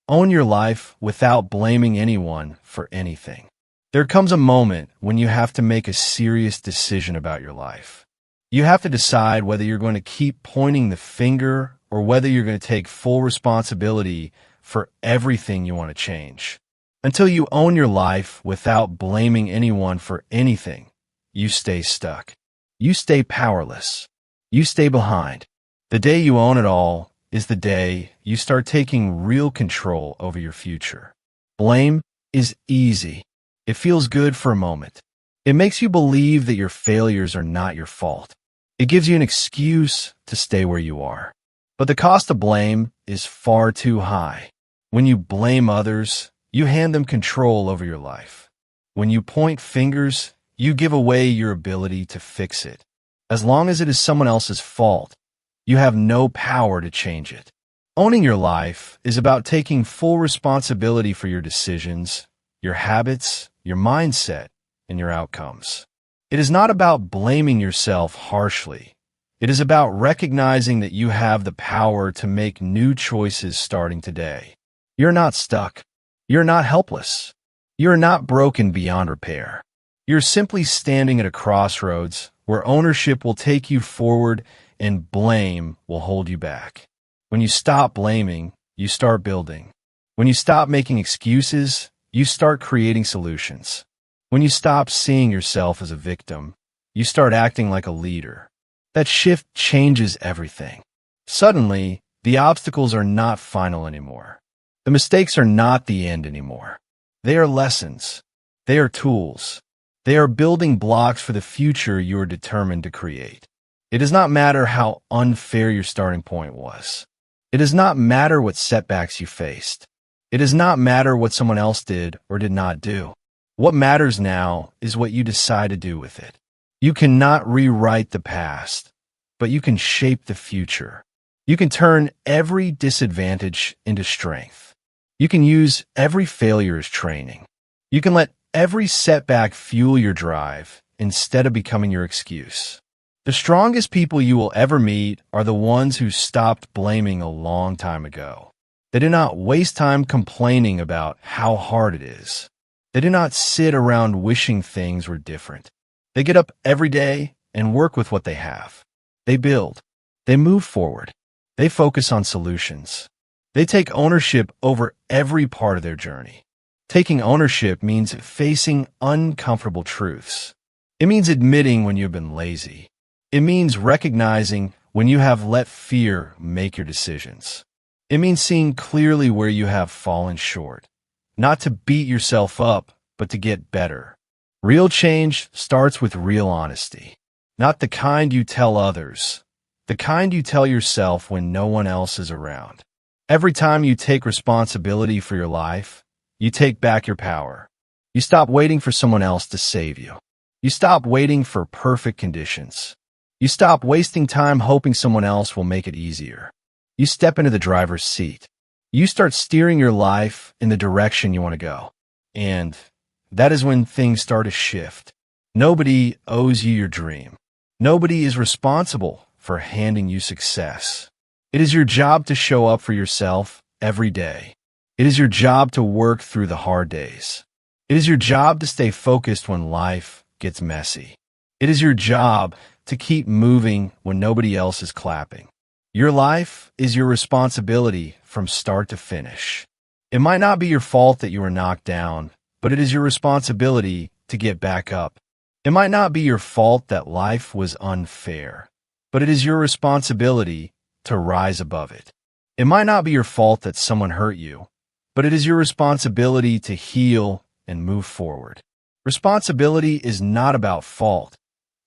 S1: Own your life without blaming anyone for anything. There comes a moment when you have to make a serious decision about your life. You have to decide whether you're going to keep pointing the finger or whether you're going to take full responsibility for everything you want to change. Until you own your life without blaming anyone for anything, you stay stuck. You stay powerless. You stay behind. The day you own it all is the day you start taking real control over your future. Blame is easy. It feels good for a moment. It makes you believe that your failures are not your fault. It gives you an excuse to stay where you are. But the cost of blame is far too high. When you blame others, you hand them control over your life. When you point fingers, you give away your ability to fix it. As long as it is someone else's fault, you have no power to change it. Owning your life is about taking full responsibility for your decisions, your habits, your mindset, and your outcomes. It is not about blaming yourself harshly. It is about recognizing that you have the power to make new choices starting today. You're not stuck. You're not helpless. You're not broken beyond repair. You're simply standing at a crossroads where ownership will take you forward and blame will hold you back. When you stop blaming, you start building. When you stop making excuses, you start creating solutions. When you stop seeing yourself as a victim, you start acting like a leader. That shift changes everything. Suddenly, the obstacles are not final anymore. The mistakes are not the end anymore. They are lessons. They are tools. They are building blocks for the future you are determined to create. It does not matter how unfair your starting point was. It does not matter what setbacks you faced. It does not matter what someone else did or did not do. What matters now is what you decide to do with it. You cannot rewrite the past, but you can shape the future. You can turn every disadvantage into strength. You can use every failure as training. You can let every setback fuel your drive instead of becoming your excuse. The strongest people you will ever meet are the ones who stopped blaming a long time ago. They do not waste time complaining about how hard it is. They do not sit around wishing things were different. They get up every day and work with what they have. They build. They move forward. They focus on solutions. They take ownership over every part of their journey. Taking ownership means facing uncomfortable truths. It means admitting when you've been lazy. It means recognizing when you have let fear make your decisions. It means seeing clearly where you have fallen short. Not to beat yourself up, but to get better. Real change starts with real honesty. Not the kind you tell others, the kind you tell yourself when no one else is around. Every time you take responsibility for your life, you take back your power. You stop waiting for someone else to save you. You stop waiting for perfect conditions. You stop wasting time hoping someone else will make it easier. You step into the driver's seat. You start steering your life in the direction you want to go. And that is when things start to shift. Nobody owes you your dream. Nobody is responsible for handing you success. It is your job to show up for yourself every day. It is your job to work through the hard days. It is your job to stay focused when life gets messy. It is your job to keep moving when nobody else is clapping. Your life is your responsibility from start to finish. It might not be your fault that you were knocked down, but it is your responsibility to get back up. It might not be your fault that life was unfair, but it is your responsibility to rise above it. It might not be your fault that someone hurt you, but it is your responsibility to heal and move forward. Responsibility is not about fault.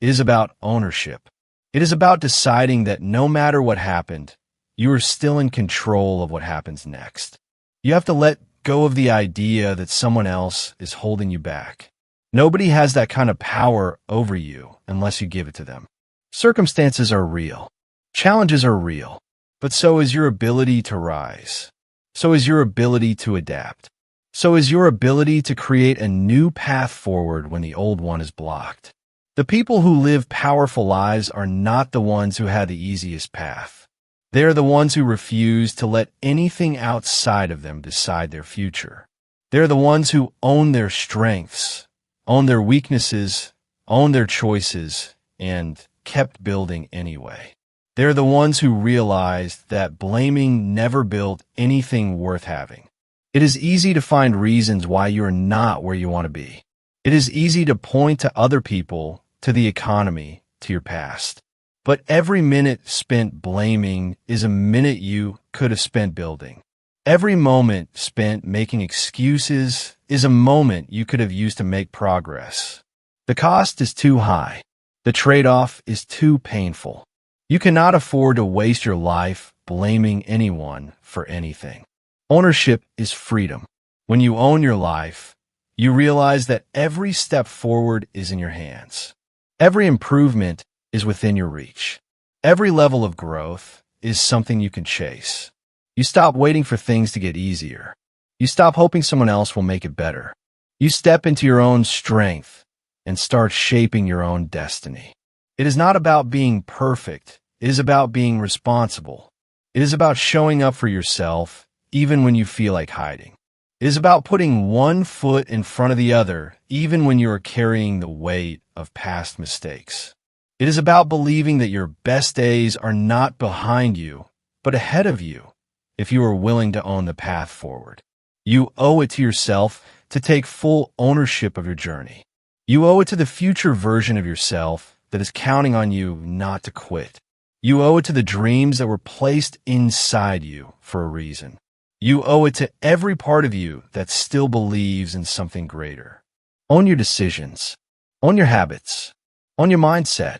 S1: It is about ownership. It is about deciding that no matter what happened, you are still in control of what happens next. You have to let go of the idea that someone else is holding you back. Nobody has that kind of power over you unless you give it to them. Circumstances are real. Challenges are real. But so is your ability to rise. So is your ability to adapt. So is your ability to create a new path forward when the old one is blocked. The people who live powerful lives are not the ones who had the easiest path. They are the ones who refuse to let anything outside of them decide their future. They are the ones who own their strengths, own their weaknesses, own their choices, and kept building anyway. They are the ones who realized that blaming never built anything worth having. It is easy to find reasons why you are not where you want to be. It is easy to point to other people, to the economy, to your past. But every minute spent blaming is a minute you could have spent building. Every moment spent making excuses is a moment you could have used to make progress. The cost is too high. The trade-off is too painful. You cannot afford to waste your life blaming anyone for anything. Ownership is freedom. When you own your life, you realize that every step forward is in your hands. Every improvement is within your reach. Every level of growth is something you can chase. You stop waiting for things to get easier. You stop hoping someone else will make it better. You step into your own strength and start shaping your own destiny. It is not about being perfect. It is about being responsible. It is about showing up for yourself even when you feel like hiding. It is about putting one foot in front of the other even when you are carrying the weight of past mistakes. It is about believing that your best days are not behind you, but ahead of you if you are willing to own the path forward. You owe it to yourself to take full ownership of your journey. You owe it to the future version of yourself that is counting on you not to quit. You owe it to the dreams that were placed inside you for a reason. You owe it to every part of you that still believes in something greater. Own your decisions. Own your habits. Own your mindset.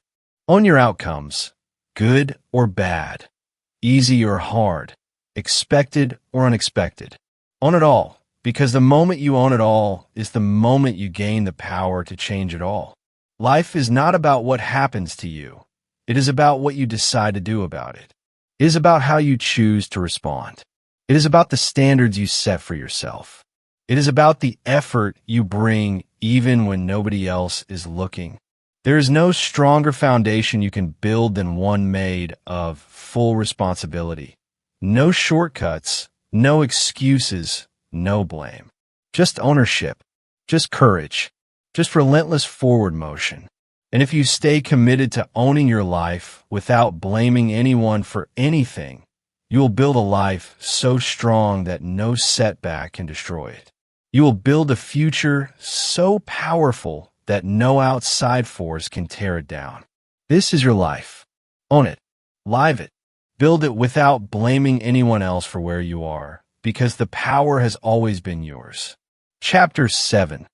S1: Own your outcomes, good or bad, easy or hard, expected or unexpected. Own it all, because the moment you own it all is the moment you gain the power to change it all. Life is not about what happens to you. It is about what you decide to do about it. It is about how you choose to respond. It is about the standards you set for yourself. It is about the effort you bring even when nobody else is looking. There is no stronger foundation you can build than one made of full responsibility. No shortcuts, no excuses, no blame. Just ownership, just courage, just relentless forward motion. And if you stay committed to owning your life without blaming anyone for anything, you will build a life so strong that no setback can destroy it. You will build a future so powerful that no outside force can tear it down. This is your life. Own it. Live it. Build it without blaming anyone else for where you are, because the power has always been yours. Chapter 7.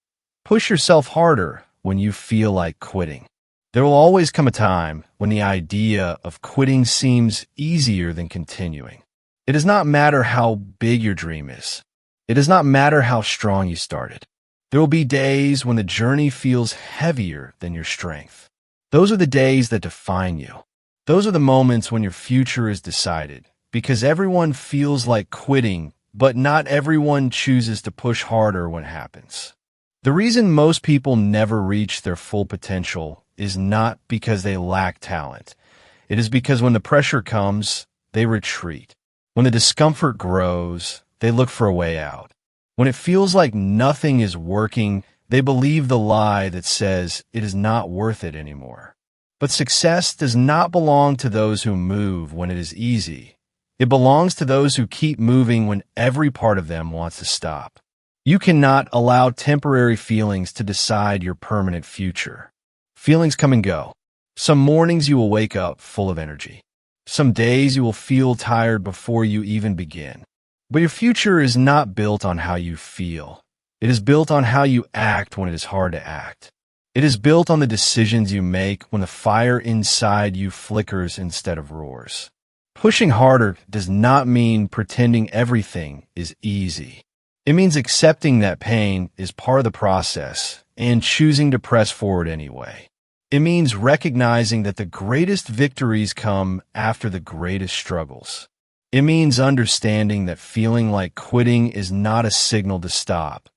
S1: Push yourself harder when you feel like quitting. There will always come a time when the idea of quitting seems easier than continuing. It does not matter how big your dream is. It does not matter how strong you started. There will be days when the journey feels heavier than your strength. Those are the days that define you. Those are the moments when your future is decided, because everyone feels like quitting, but not everyone chooses to push harder when it happens. The reason most people never reach their full potential is not because they lack talent. It is because when the pressure comes, they retreat. When the discomfort grows, they look for a way out. When it feels like nothing is working, they believe the lie that says it is not worth it anymore. But success does not belong to those who move when it is easy. It belongs to those who keep moving when every part of them wants to stop. You cannot allow temporary feelings to decide your permanent future. Feelings come and go. Some mornings you will wake up full of energy. Some days you will feel tired before you even begin. But your future is not built on how you feel. It is built on how you act when it is hard to act. It is built on the decisions you make when the fire inside you flickers instead of roars. Pushing harder does not mean pretending everything is easy. It means accepting that pain is part of the process and choosing to press forward anyway. It means recognizing that the greatest victories come after the greatest struggles. It means understanding that feeling like quitting is not a signal to stop.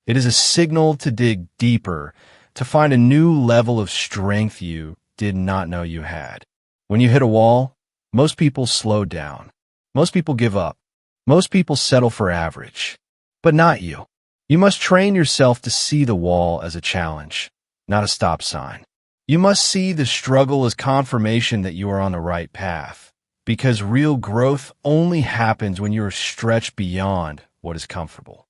S1: It is a signal to dig deeper, to find a new level of strength you did not know you had. When you hit a wall, most people slow down. Most people give up. Most people settle for average. But not you. You must train yourself to see the wall as a challenge, not a stop sign. You must see the struggle as confirmation that you are on the right path, because real growth only happens when you are stretched beyond what is comfortable.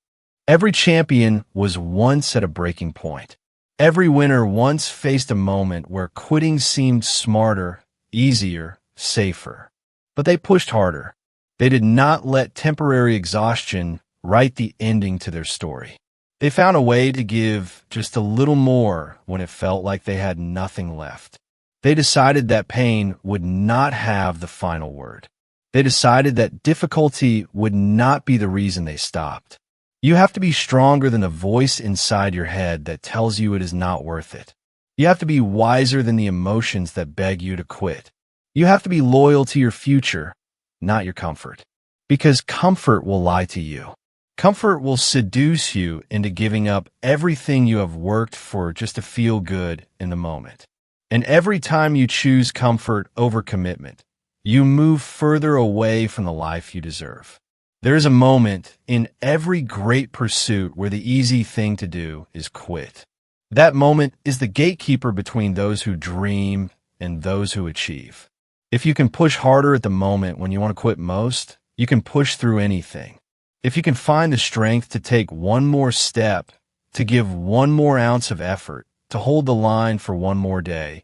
S1: Every champion was once at a breaking point. Every winner once faced a moment where quitting seemed smarter, easier, safer. But they pushed harder. They did not let temporary exhaustion write the ending to their story. They found a way to give just a little more when it felt like they had nothing left. They decided that pain would not have the final word. They decided that difficulty would not be the reason they stopped. You have to be stronger than the voice inside your head that tells you it is not worth it. You have to be wiser than the emotions that beg you to quit. You have to be loyal to your future, not your comfort. Because comfort will lie to you. Comfort will seduce you into giving up everything you have worked for just to feel good in the moment. And every time you choose comfort over commitment, you move further away from the life you deserve. There is a moment in every great pursuit where the easy thing to do is quit. That moment is the gatekeeper between those who dream and those who achieve. If you can push harder at the moment when you want to quit most, you can push through anything. If you can find the strength to take one more step, to give one more ounce of effort, to hold the line for one more day,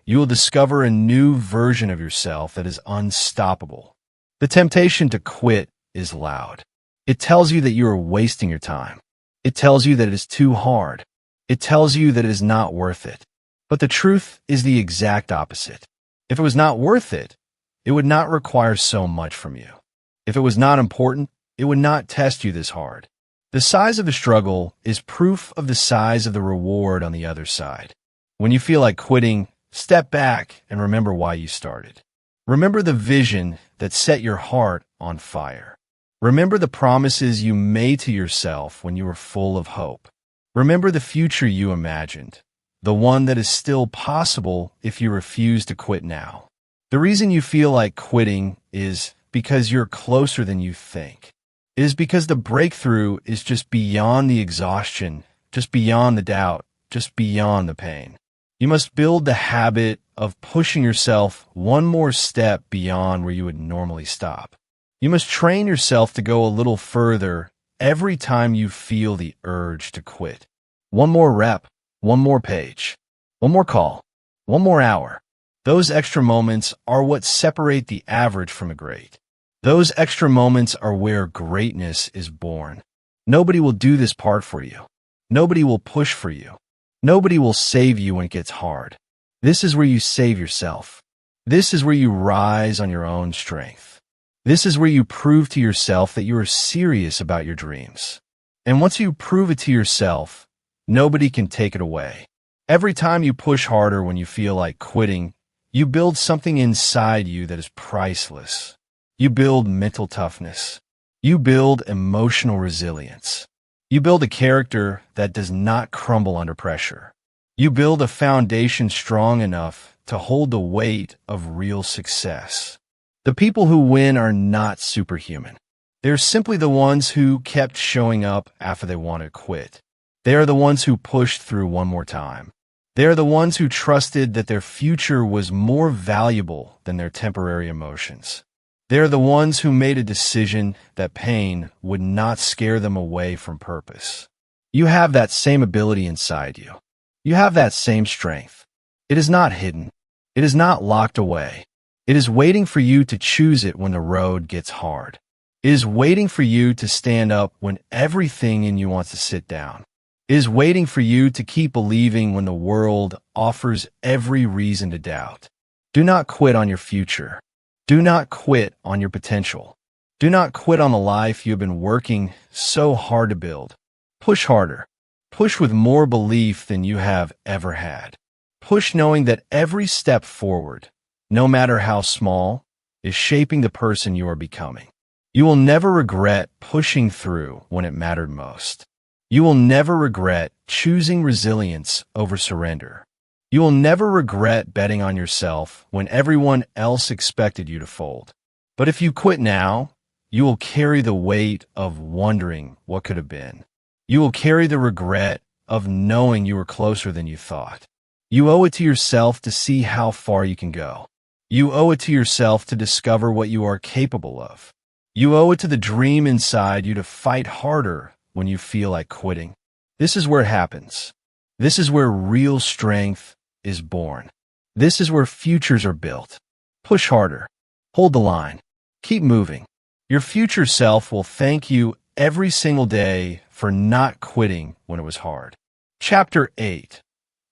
S1: you will discover a new version of yourself that is unstoppable. The temptation to quit is loud. It tells you that you are wasting your time. It tells you that it is too hard. It tells you that it is not worth it. But the truth is the exact opposite. If it was not worth it, it would not require so much from you. If it was not important, it would not test you this hard. The size of the struggle is proof of the size of the reward on the other side. When you feel like quitting, step back and remember why you started. Remember the vision that set your heart on fire. Remember the promises you made to yourself when you were full of hope. Remember the future you imagined, the one that is still possible if you refuse to quit now. The reason you feel like quitting is because you're closer than you think. It is because the breakthrough is just beyond the exhaustion, just beyond the doubt, just beyond the pain. You must build the habit of pushing yourself one more step beyond where you would normally stop. You must train yourself to go a little further every time you feel the urge to quit. One more rep, one more page, one more call, one more hour. Those extra moments are what separate the average from a great. Those extra moments are where greatness is born. Nobody will do this part for you. Nobody will push for you. Nobody will save you when it gets hard. This is where you save yourself. This is where you rise on your own strength. This is where you prove to yourself that you are serious about your dreams. And once you prove it to yourself, nobody can take it away. Every time you push harder when you feel like quitting, you build something inside you that is priceless. You build mental toughness. You build emotional resilience. You build a character that does not crumble under pressure. You build a foundation strong enough to hold the weight of real success. The people who win are not superhuman. They're simply the ones who kept showing up after they wanted to quit. They are the ones who pushed through one more time. They are the ones who trusted that their future was more valuable than their temporary emotions. They are the ones who made a decision that pain would not scare them away from purpose. You have that same ability inside you. You have that same strength. It is not hidden. It is not locked away. It is waiting for you to choose it when the road gets hard. It is waiting for you to stand up when everything in you wants to sit down. It is waiting for you to keep believing when the world offers every reason to doubt. Do not quit on your future. Do not quit on your potential. Do not quit on the life you have been working so hard to build. Push harder. Push with more belief than you have ever had. Push knowing that every step forward, no matter how small, is shaping the person you are becoming. You will never regret pushing through when it mattered most. You will never regret choosing resilience over surrender. You will never regret betting on yourself when everyone else expected you to fold. But if you quit now, you will carry the weight of wondering what could have been. You will carry the regret of knowing you were closer than you thought. You owe it to yourself to see how far you can go. You owe it to yourself to discover what you are capable of. You owe it to the dream inside you to fight harder when you feel like quitting. This is where it happens. This is where real strength is born. This is where futures are built. Push harder. Hold the line. Keep moving. Your future self will thank you every single day for not quitting when it was hard. Chapter 8.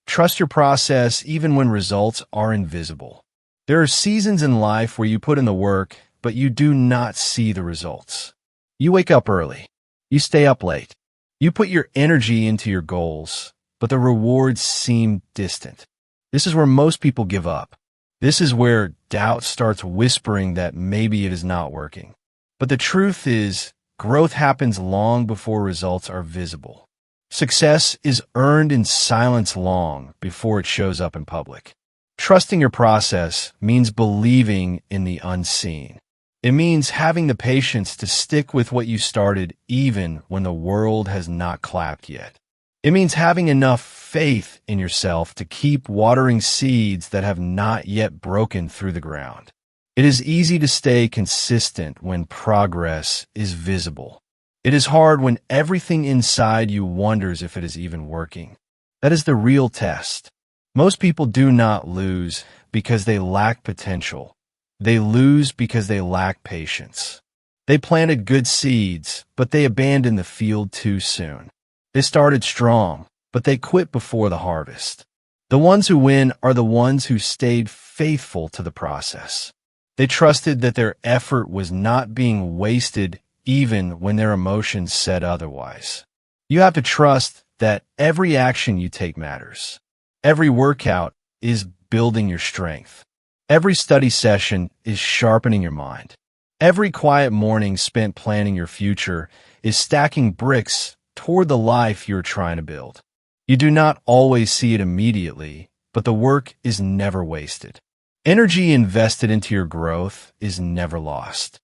S1: Trust your process even when results are invisible. There are seasons in life where you put in the work, but you do not see the results. You wake up early. You stay up late. You put your energy into your goals, but the rewards seem distant. This is where most people give up. This is where doubt starts whispering that maybe it is not working. But the truth is, growth happens long before results are visible. Success is earned in silence long before it shows up in public. Trusting your process means believing in the unseen. It means having the patience to stick with what you started even when the world has not clapped yet. It means having enough faith in yourself to keep watering seeds that have not yet broken through the ground. It is easy to stay consistent when progress is visible. It is hard when everything inside you wonders if it is even working. That is the real test. Most people do not lose because they lack potential. They lose because they lack patience. They planted good seeds, but they abandoned the field too soon. They started strong, but they quit before the harvest. The ones who win are the ones who stayed faithful to the process. They trusted that their effort was not being wasted even when their emotions said otherwise. You have to trust that every action you take matters. Every workout is building your strength. Every study session is sharpening your mind. Every quiet morning spent planning your future is stacking bricks toward the life you're trying to build. You do not always see it immediately, but the work is never wasted. Energy invested into your growth is never lost.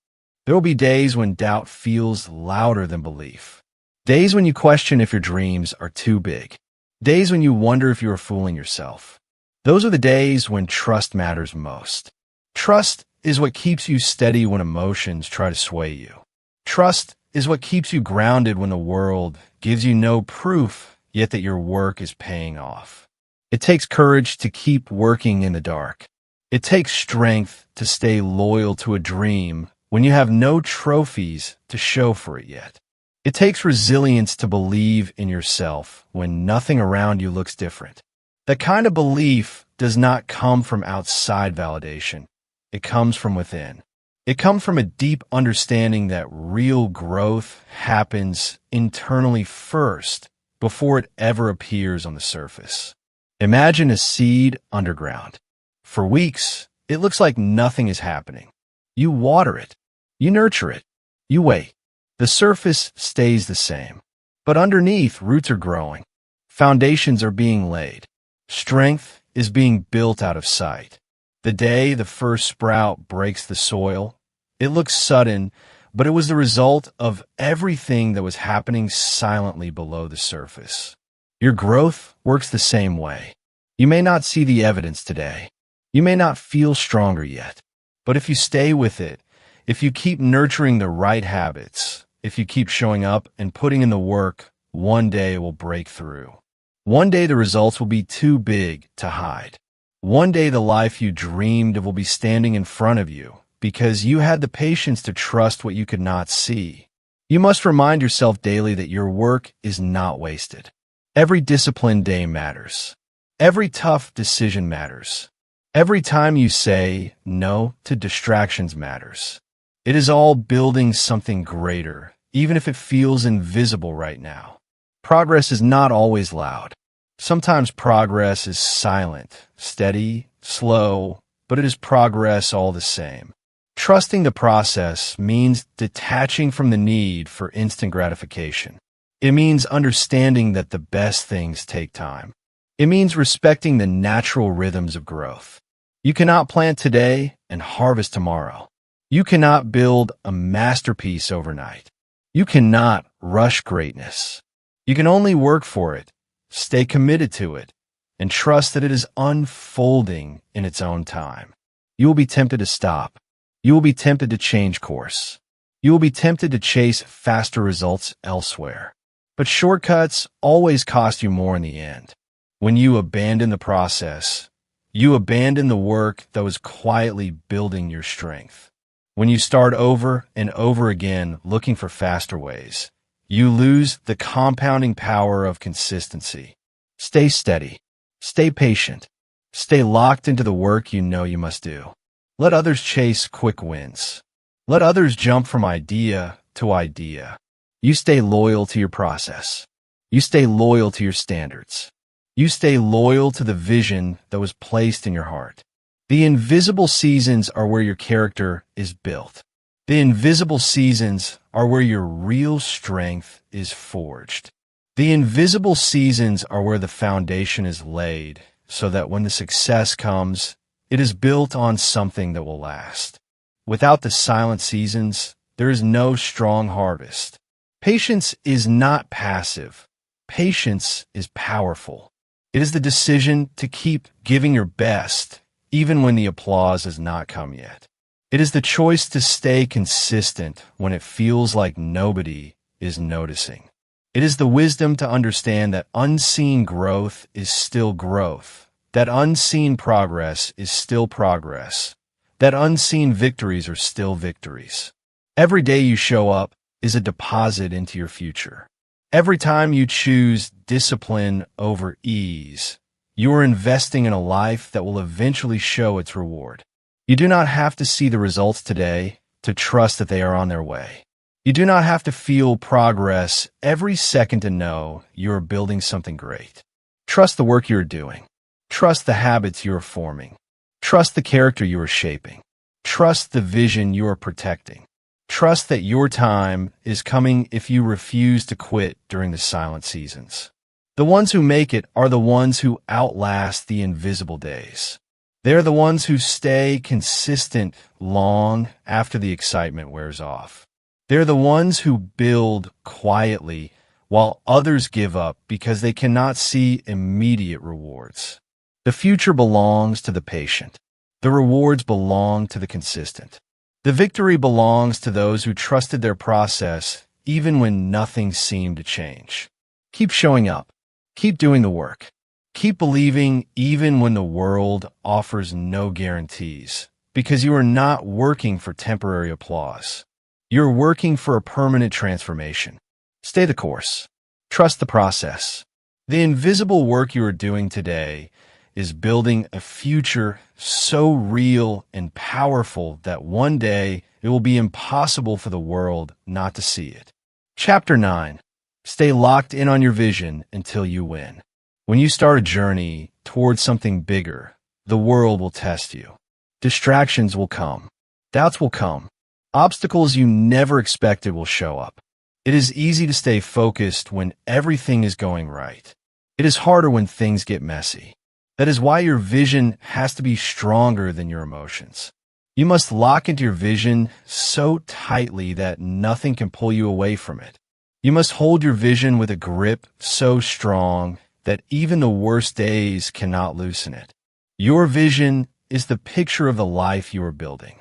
S1: There will be days when doubt feels louder than belief. Days when you question if your dreams are too big. Days when you wonder if you are fooling yourself. Those are the days when trust matters most. Trust is what keeps you steady when emotions try to sway you. Trust is what keeps you grounded when the world gives you no proof yet that your work is paying off. It takes courage to keep working in the dark. It takes strength to stay loyal to a dream when you have no trophies to show for it yet. It takes resilience to believe in yourself when nothing around you looks different. That kind of belief does not come from outside validation. It comes from within. It comes from a deep understanding that real growth happens internally first before it ever appears on the surface. Imagine a seed underground. For weeks, it looks like nothing is happening. You water it. You nurture it. You wait. The surface stays the same. But underneath, roots are growing. Foundations are being laid. Strength is being built out of sight. The day the first sprout breaks the soil, it looks sudden, but it was the result of everything that was happening silently below the surface. Your growth works the same way. You may not see the evidence today. You may not feel stronger yet. But if you stay with it, if you keep nurturing the right habits, if you keep showing up and putting in the work, one day it will break through. One day the results will be too big to hide. One day the life you dreamed of will be standing in front of you because you had the patience to trust what you could not see. You must remind yourself daily that your work is not wasted. Every disciplined day matters. Every tough decision matters. Every time you say no to distractions matters. It is all building something greater, even if it feels invisible right now. Progress is not always loud. Sometimes progress is silent, steady, slow, but it is progress all the same. Trusting the process means detaching from the need for instant gratification. It means understanding that the best things take time. It means respecting the natural rhythms of growth. You cannot plant today and harvest tomorrow. You cannot build a masterpiece overnight. You cannot rush greatness. You can only work for it, stay committed to it, and trust that it is unfolding in its own time. You will be tempted to stop. You will be tempted to change course. You will be tempted to chase faster results elsewhere. But shortcuts always cost you more in the end. When you abandon the process, you abandon the work that was quietly building your strength. When you start over and over again looking for faster ways, you lose the compounding power of consistency. Stay steady. Stay patient. Stay locked into the work you know you must do. Let others chase quick wins. Let others jump from idea to idea. You stay loyal to your process. You stay loyal to your standards. You stay loyal to the vision that was placed in your heart. The invisible seasons are where your character is built. The invisible seasons are where your real strength is forged. The invisible seasons are where the foundation is laid, so that when the success comes, it is built on something that will last. Without the silent seasons, there is no strong harvest. Patience is not passive. Patience is powerful. It is the decision to keep giving your best, even when the applause has not come yet. It is the choice to stay consistent when it feels like nobody is noticing. It is the wisdom to understand that unseen growth is still growth, that unseen progress is still progress, that unseen victories are still victories. Every day you show up is a deposit into your future. Every time you choose discipline over ease, you are investing in a life that will eventually show its reward. You do not have to see the results today to trust that they are on their way. You do not have to feel progress every second to know you are building something great. Trust the work you are doing. Trust the habits you are forming. Trust the character you are shaping. Trust the vision you are protecting. Trust that your time is coming if you refuse to quit during the silent seasons. The ones who make it are the ones who outlast the invisible days. They are the ones who stay consistent long after the excitement wears off. They are the ones who build quietly while others give up because they cannot see immediate rewards. The future belongs to the patient. The rewards belong to the consistent. The victory belongs to those who trusted their process even when nothing seemed to change. Keep showing up. Keep doing the work. Keep believing even when the world offers no guarantees, because you are not working for temporary applause. You're working for a permanent transformation. Stay the course. Trust the process. The invisible work you are doing today is building a future so real and powerful that one day it will be impossible for the world not to see it. Chapter 9. Stay locked in on your vision until you win. When you start a journey towards something bigger, the world will test you. Distractions will come. Doubts will come. Obstacles you never expected will show up. It is easy to stay focused when everything is going right. It is harder when things get messy. That is why your vision has to be stronger than your emotions. You must lock into your vision so tightly that nothing can pull you away from it. You must hold your vision with a grip so strong that even the worst days cannot loosen it. Your vision is the picture of the life you are building.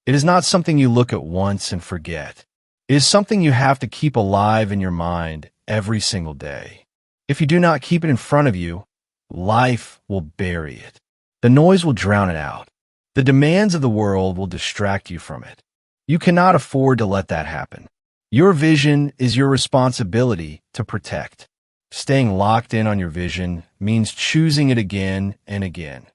S1: It is not something you look at once and forget. It is something you have to keep alive in your mind every single day. If you do not keep it in front of you, life will bury it. The noise will drown it out. The demands of the world will distract you from it. You cannot afford to let that happen. Your vision is your responsibility to protect. Staying locked in on your vision means choosing it again and again.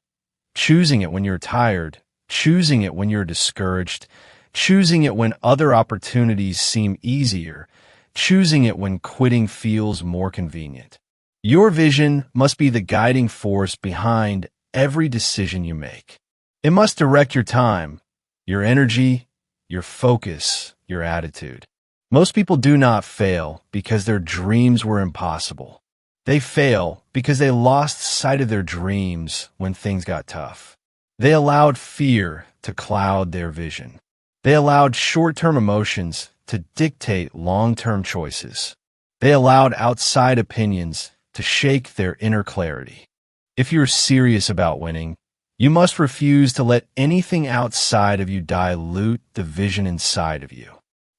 S1: Choosing it when you're tired, choosing it when you're discouraged, choosing it when other opportunities seem easier, choosing it when quitting feels more convenient. Your vision must be the guiding force behind every decision you make. It must direct your time, your energy, your focus, your attitude. Most people do not fail because their dreams were impossible. They fail because they lost sight of their dreams when things got tough. They allowed fear to cloud their vision. They allowed short-term emotions to dictate long-term choices. They allowed outside opinions to shake their inner clarity. If you're serious about winning, you must refuse to let anything outside of you dilute the vision inside of you.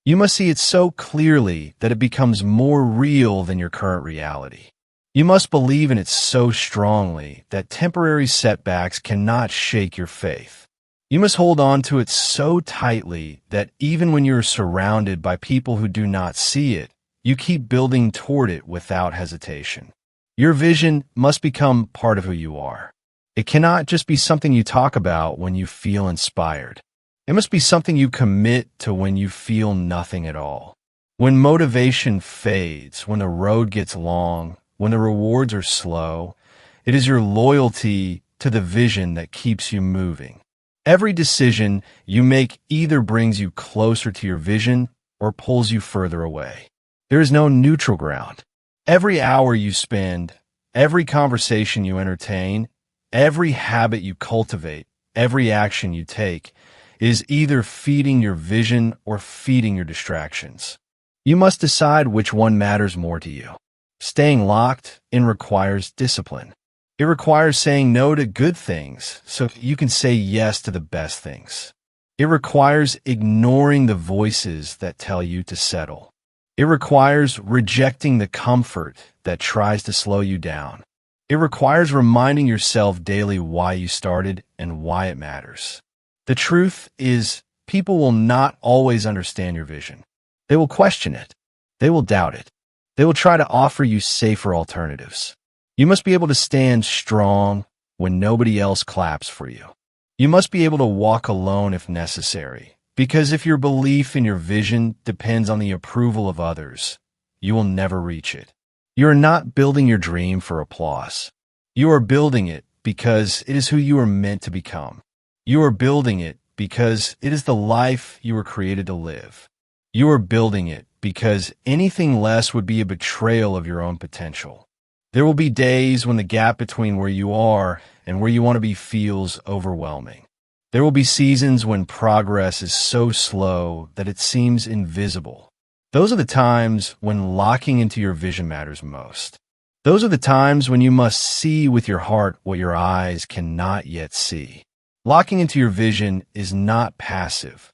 S1: You must see it so clearly that it becomes more real than your current reality. You must believe in it so strongly that temporary setbacks cannot shake your faith. You must hold on to it so tightly that even when you're surrounded by people who do not see it, you keep building toward it without hesitation. Your vision must become part of who you are. It cannot just be something you talk about when you feel inspired. It must be something you commit to when you feel nothing at all. When motivation fades, when the road gets long, when the rewards are slow, it is your loyalty to the vision that keeps you moving. Every decision you make either brings you closer to your vision or pulls you further away. There is no neutral ground. Every hour you spend, every conversation you entertain, every habit you cultivate, every action you take, is either feeding your vision or feeding your distractions. You must decide which one matters more to you. Staying locked in requires discipline. It requires saying no to good things so you can say yes to the best things. It requires ignoring the voices that tell you to settle. It requires rejecting the comfort that tries to slow you down. It requires reminding yourself daily why you started and why it matters. The truth is, people will not always understand your vision. They will question it. They will doubt it. They will try to offer you safer alternatives. You must be able to stand strong when nobody else claps for you. You must be able to walk alone if necessary, because if your belief in your vision depends on the approval of others, you will never reach it. You are not building your dream for applause. You are building it because it is who you are meant to become. You are building it because it is the life you were created to live. You are building it because anything less would be a betrayal of your own potential. There will be days when the gap between where you are and where you want to be feels overwhelming. There will be seasons when progress is so slow that it seems invisible. Those are the times when locking into your vision matters most. Those are the times when you must see with your heart what your eyes cannot yet see. Locking into your vision is not passive.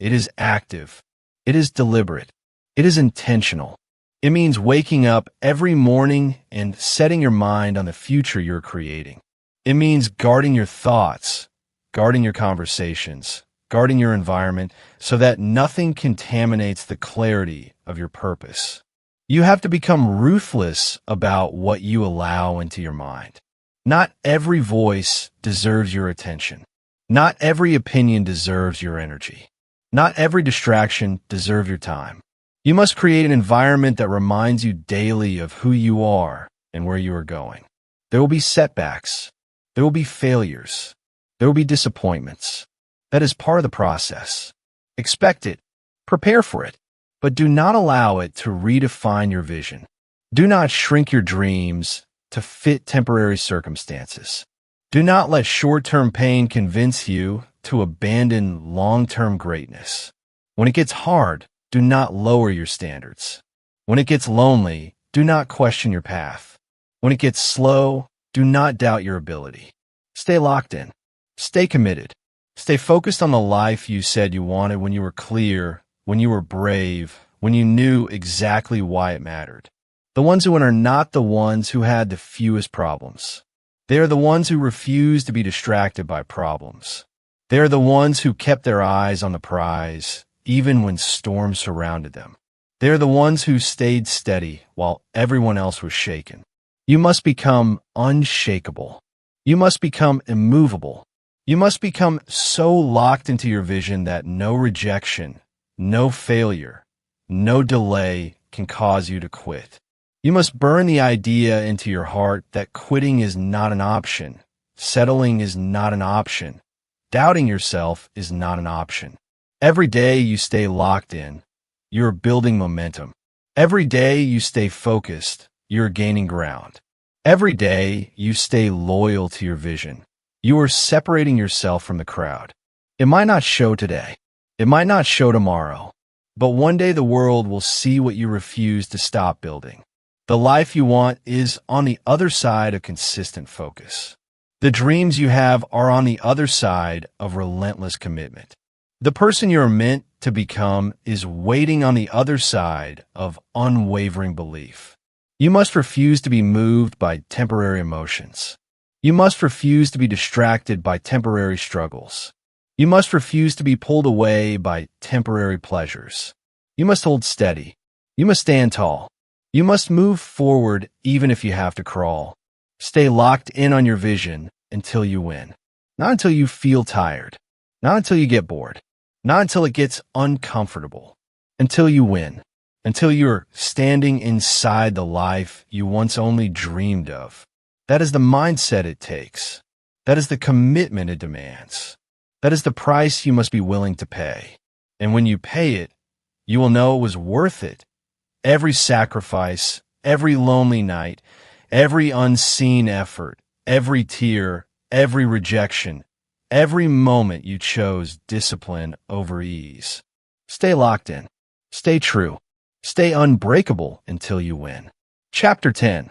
S1: It is active. It is deliberate. It is intentional. It means waking up every morning and setting your mind on the future you're creating. It means guarding your thoughts, guarding your conversations, guarding your environment so that nothing contaminates the clarity of your purpose. You have to become ruthless about what you allow into your mind. Not every voice deserves your attention. Not every opinion deserves your energy. Not every distraction deserves your time. You must create an environment that reminds you daily of who you are and where you are going. There will be setbacks. There will be failures. There will be disappointments. That is part of the process. Expect it. Prepare for it. But do not allow it to redefine your vision. Do not shrink your dreams to fit temporary circumstances. Do not let short-term pain convince you to abandon long-term greatness. When it gets hard, do not lower your standards. When it gets lonely, do not question your path. When it gets slow, do not doubt your ability. Stay locked in. Stay committed. Stay focused on the life you said you wanted when you were clear, when you were brave, when you knew exactly why it mattered. The ones who are not the ones who had the fewest problems. They are the ones who refused to be distracted by problems. They are the ones who kept their eyes on the prize, even when storms surrounded them. They are the ones who stayed steady while everyone else was shaken. You must become unshakable. You must become immovable. You must become so locked into your vision that no rejection, no failure, no delay can cause you to quit. You must burn the idea into your heart that quitting is not an option, settling is not an option, doubting yourself is not an option. Every day you stay locked in, you're building momentum. Every day you stay focused, you're gaining ground. Every day you stay loyal to your vision. You are separating yourself from the crowd. It might not show today. It might not show tomorrow. But one day the world will see what you refuse to stop building. The life you want is on the other side of consistent focus. The dreams you have are on the other side of relentless commitment. The person you're meant to become is waiting on the other side of unwavering belief. You must refuse to be moved by temporary emotions. You must refuse to be distracted by temporary struggles. You must refuse to be pulled away by temporary pleasures. You must hold steady. You must stand tall. You must move forward even if you have to crawl. Stay locked in on your vision until you win. Not until you feel tired. Not until you get bored. Not until it gets uncomfortable. Until you win. Until you're standing inside the life you once only dreamed of. That is the mindset it takes. That is the commitment it demands. That is the price you must be willing to pay. And when you pay it, you will know it was worth it. Every sacrifice, every lonely night, every unseen effort, every tear, every rejection, every moment you chose discipline over ease. Stay locked in. Stay true. Stay unbreakable until you win. Chapter 10.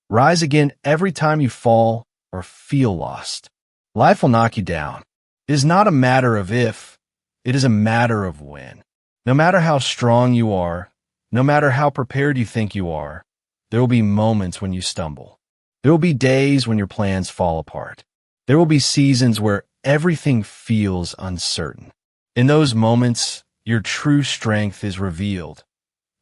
S1: Rise again every time you fall or feel lost. Life will knock you down. It is not a matter of if, it is a matter of when. No matter how strong you are, no matter how prepared you think you are, there will be moments when you stumble. There will be days when your plans fall apart. There will be seasons where everything feels uncertain. In those moments, your true strength is revealed,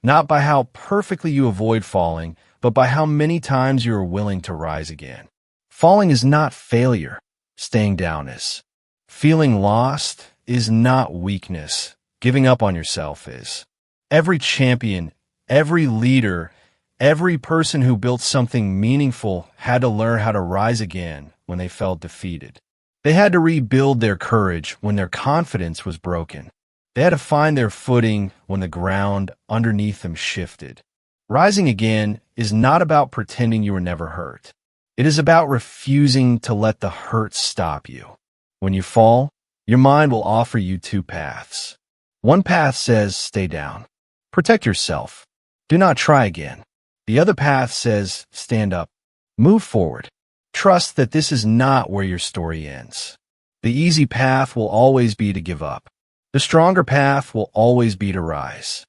S1: not by how perfectly you avoid falling, but by how many times you are willing to rise again. Falling is not failure. Staying down is. Feeling lost is not weakness. Giving up on yourself is. Every champion, every leader, every person who built something meaningful had to learn how to rise again when they felt defeated. They had to rebuild their courage when their confidence was broken. They had to find their footing when the ground underneath them shifted. Rising again is not about pretending you were never hurt. It is about refusing to let the hurt stop you. When you fall, your mind will offer you two paths. One path says, stay down. Protect yourself. Do not try again. The other path says, stand up. Move forward. Trust that this is not where your story ends. The easy path will always be to give up. The stronger path will always be to rise.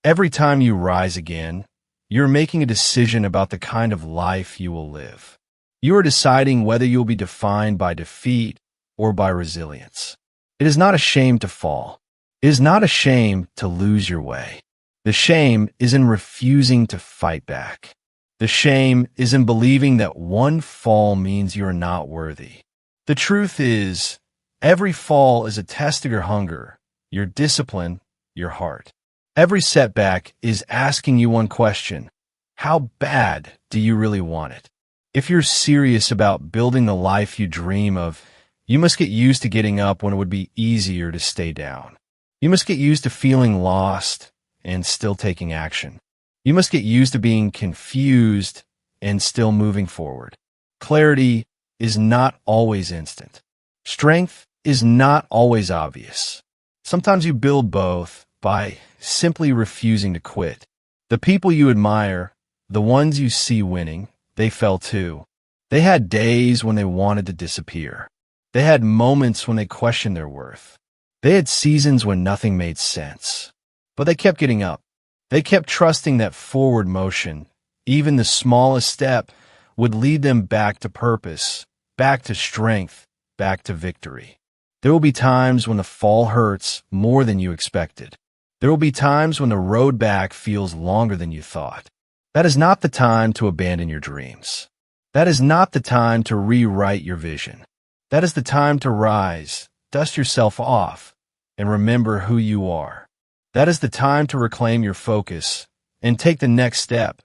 S1: Every time you rise again, You're making a decision about the kind of life you will live. You are deciding whether you will be defined by defeat or by resilience. It is not a shame to fall. It is not a shame to lose your way. The shame is in refusing to fight back. The shame is in believing that one fall means you are not worthy. The truth is, every fall is a test of your hunger, your discipline, your heart. Every setback is asking you one question: how bad do you really want it? If you're serious about building the life you dream of, you must get used to getting up when it would be easier to stay down. You must get used to feeling lost and still taking action. You must get used to being confused and still moving forward. Clarity is not always instant. Strength is not always obvious. Sometimes you build both by simply refusing to quit. The people you admire, the ones you see winning, they fell too. They had days when they wanted to disappear. They had moments when they questioned their worth. They had seasons when nothing made sense. But they kept getting up. They kept trusting that forward motion, even the smallest step, would lead them back to purpose, back to strength, back to victory. There will be times when the fall hurts more than you expected. There will be times when the road back feels longer than you thought. That is not the time to abandon your dreams. That is not the time to rewrite your vision. That is the time to rise, dust yourself off, and remember who you are. That is the time to reclaim your focus and take the next step,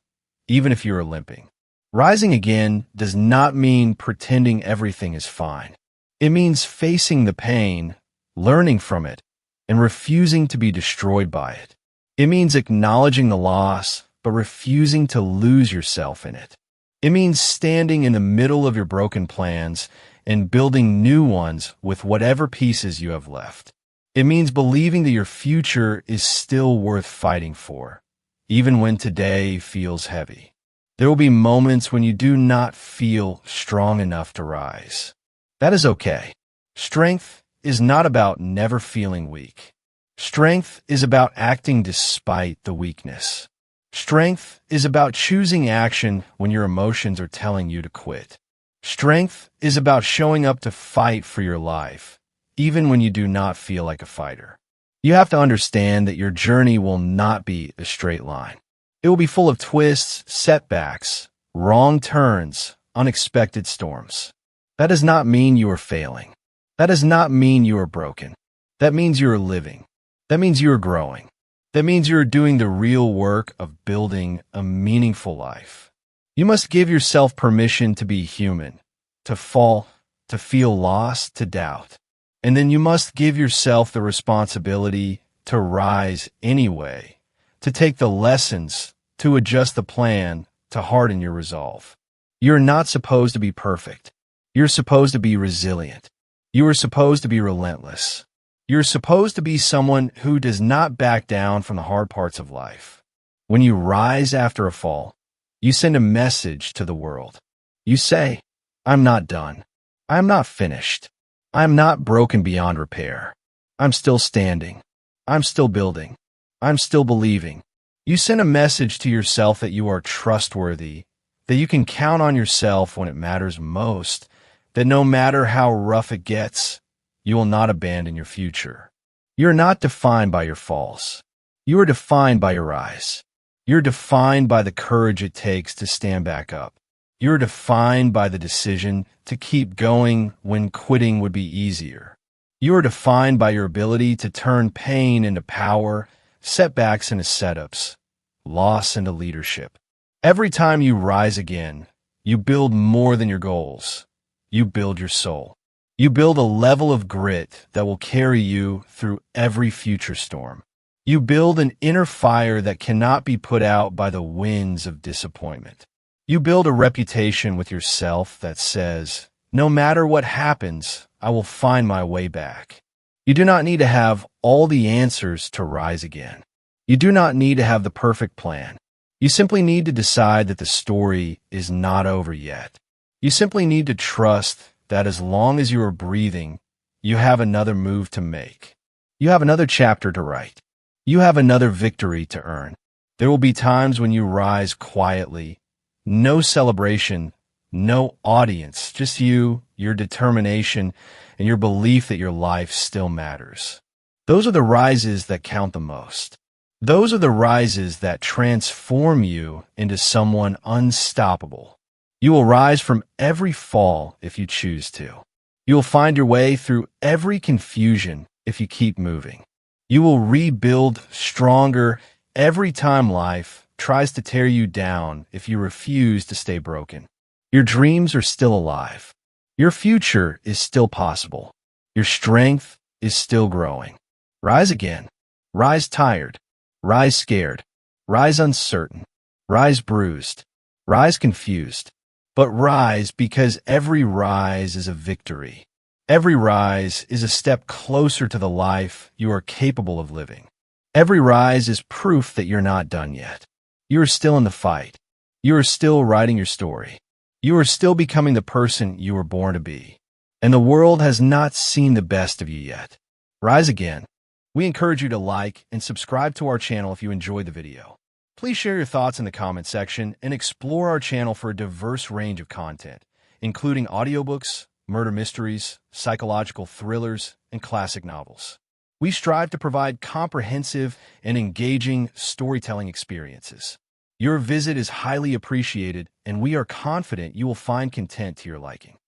S1: even if you're limping. Rising again does not mean pretending everything is fine. It means facing the pain, learning from it, and refusing to be destroyed by it. It means acknowledging the loss, but refusing to lose yourself in it. It means standing in the middle of your broken plans and building new ones with whatever pieces you have left. It means believing that your future is still worth fighting for, even when today feels heavy. There will be moments when you do not feel strong enough to rise. That is okay. Strength is not about never feeling weak. Strength is about acting despite the weakness. Strength is about choosing action when your emotions are telling you to quit. Strength is about showing up to fight for your life, even when you do not feel like a fighter. You have to understand that your journey will not be a straight line. It will be full of twists, setbacks, wrong turns, unexpected storms. That does not mean you are failing. That does not mean you are broken. That means you are living. That means you are growing. That means you are doing the real work of building a meaningful life. You must give yourself permission to be human, to fall, to feel lost, to doubt. And then you must give yourself the responsibility to rise anyway, to take the lessons, to adjust the plan, to harden your resolve. You're not supposed to be perfect. You're supposed to be resilient. You are supposed to be relentless. You're supposed to be someone who does not back down from the hard parts of life. When you rise after a fall, you send a message to the world. You say, I'm not done. I'm not finished. I'm not broken beyond repair. I'm still standing. I'm still building. I'm still believing. You send a message to yourself that you are trustworthy, that you can count on yourself when it matters most, that no matter how rough it gets, you will not abandon your future. You are not defined by your falls. You are defined by your rise. You're defined by the courage it takes to stand back up. You're defined by the decision to keep going when quitting would be easier. You are defined by your ability to turn pain into power, setbacks into setups, loss into leadership. Every time you rise again, you build more than your goals. You build your soul. You build a level of grit that will carry you through every future storm. You build an inner fire that cannot be put out by the winds of disappointment. You build a reputation with yourself that says, no matter what happens, I will find my way back. You do not need to have all the answers to rise again. You do not need to have the perfect plan. You simply need to decide that the story is not over yet. You simply need to trust that as long as you are breathing, you have another move to make. You have another chapter to write. You have another victory to earn. There will be times when you rise quietly. No celebration, no audience, just you, your determination, and your belief that your life still matters. Those are the rises that count the most. Those are the rises that transform you into someone unstoppable. You will rise from every fall if you choose to. You will find your way through every confusion if you keep moving. You will rebuild stronger every time life tries to tear you down if you refuse to stay broken. Your dreams are still alive. Your future is still possible. Your strength is still growing. Rise again. Rise tired. Rise scared. Rise uncertain. Rise bruised. Rise confused. But rise because every rise is a victory. Every rise is a step closer to the life you are capable of living. Every rise is proof that you're not done yet. You are still in the fight. You are still writing your story. You are still becoming the person you were born to be. And the world has not seen the best of you yet. Rise again. We encourage you to like and subscribe to our channel if you enjoyed the video. Please share your thoughts in the comment section and explore our channel for a diverse range of content, including audiobooks, murder mysteries, psychological thrillers, and classic novels. We strive to provide comprehensive and engaging storytelling experiences. Your visit is highly appreciated, and we are confident you will find content to your liking.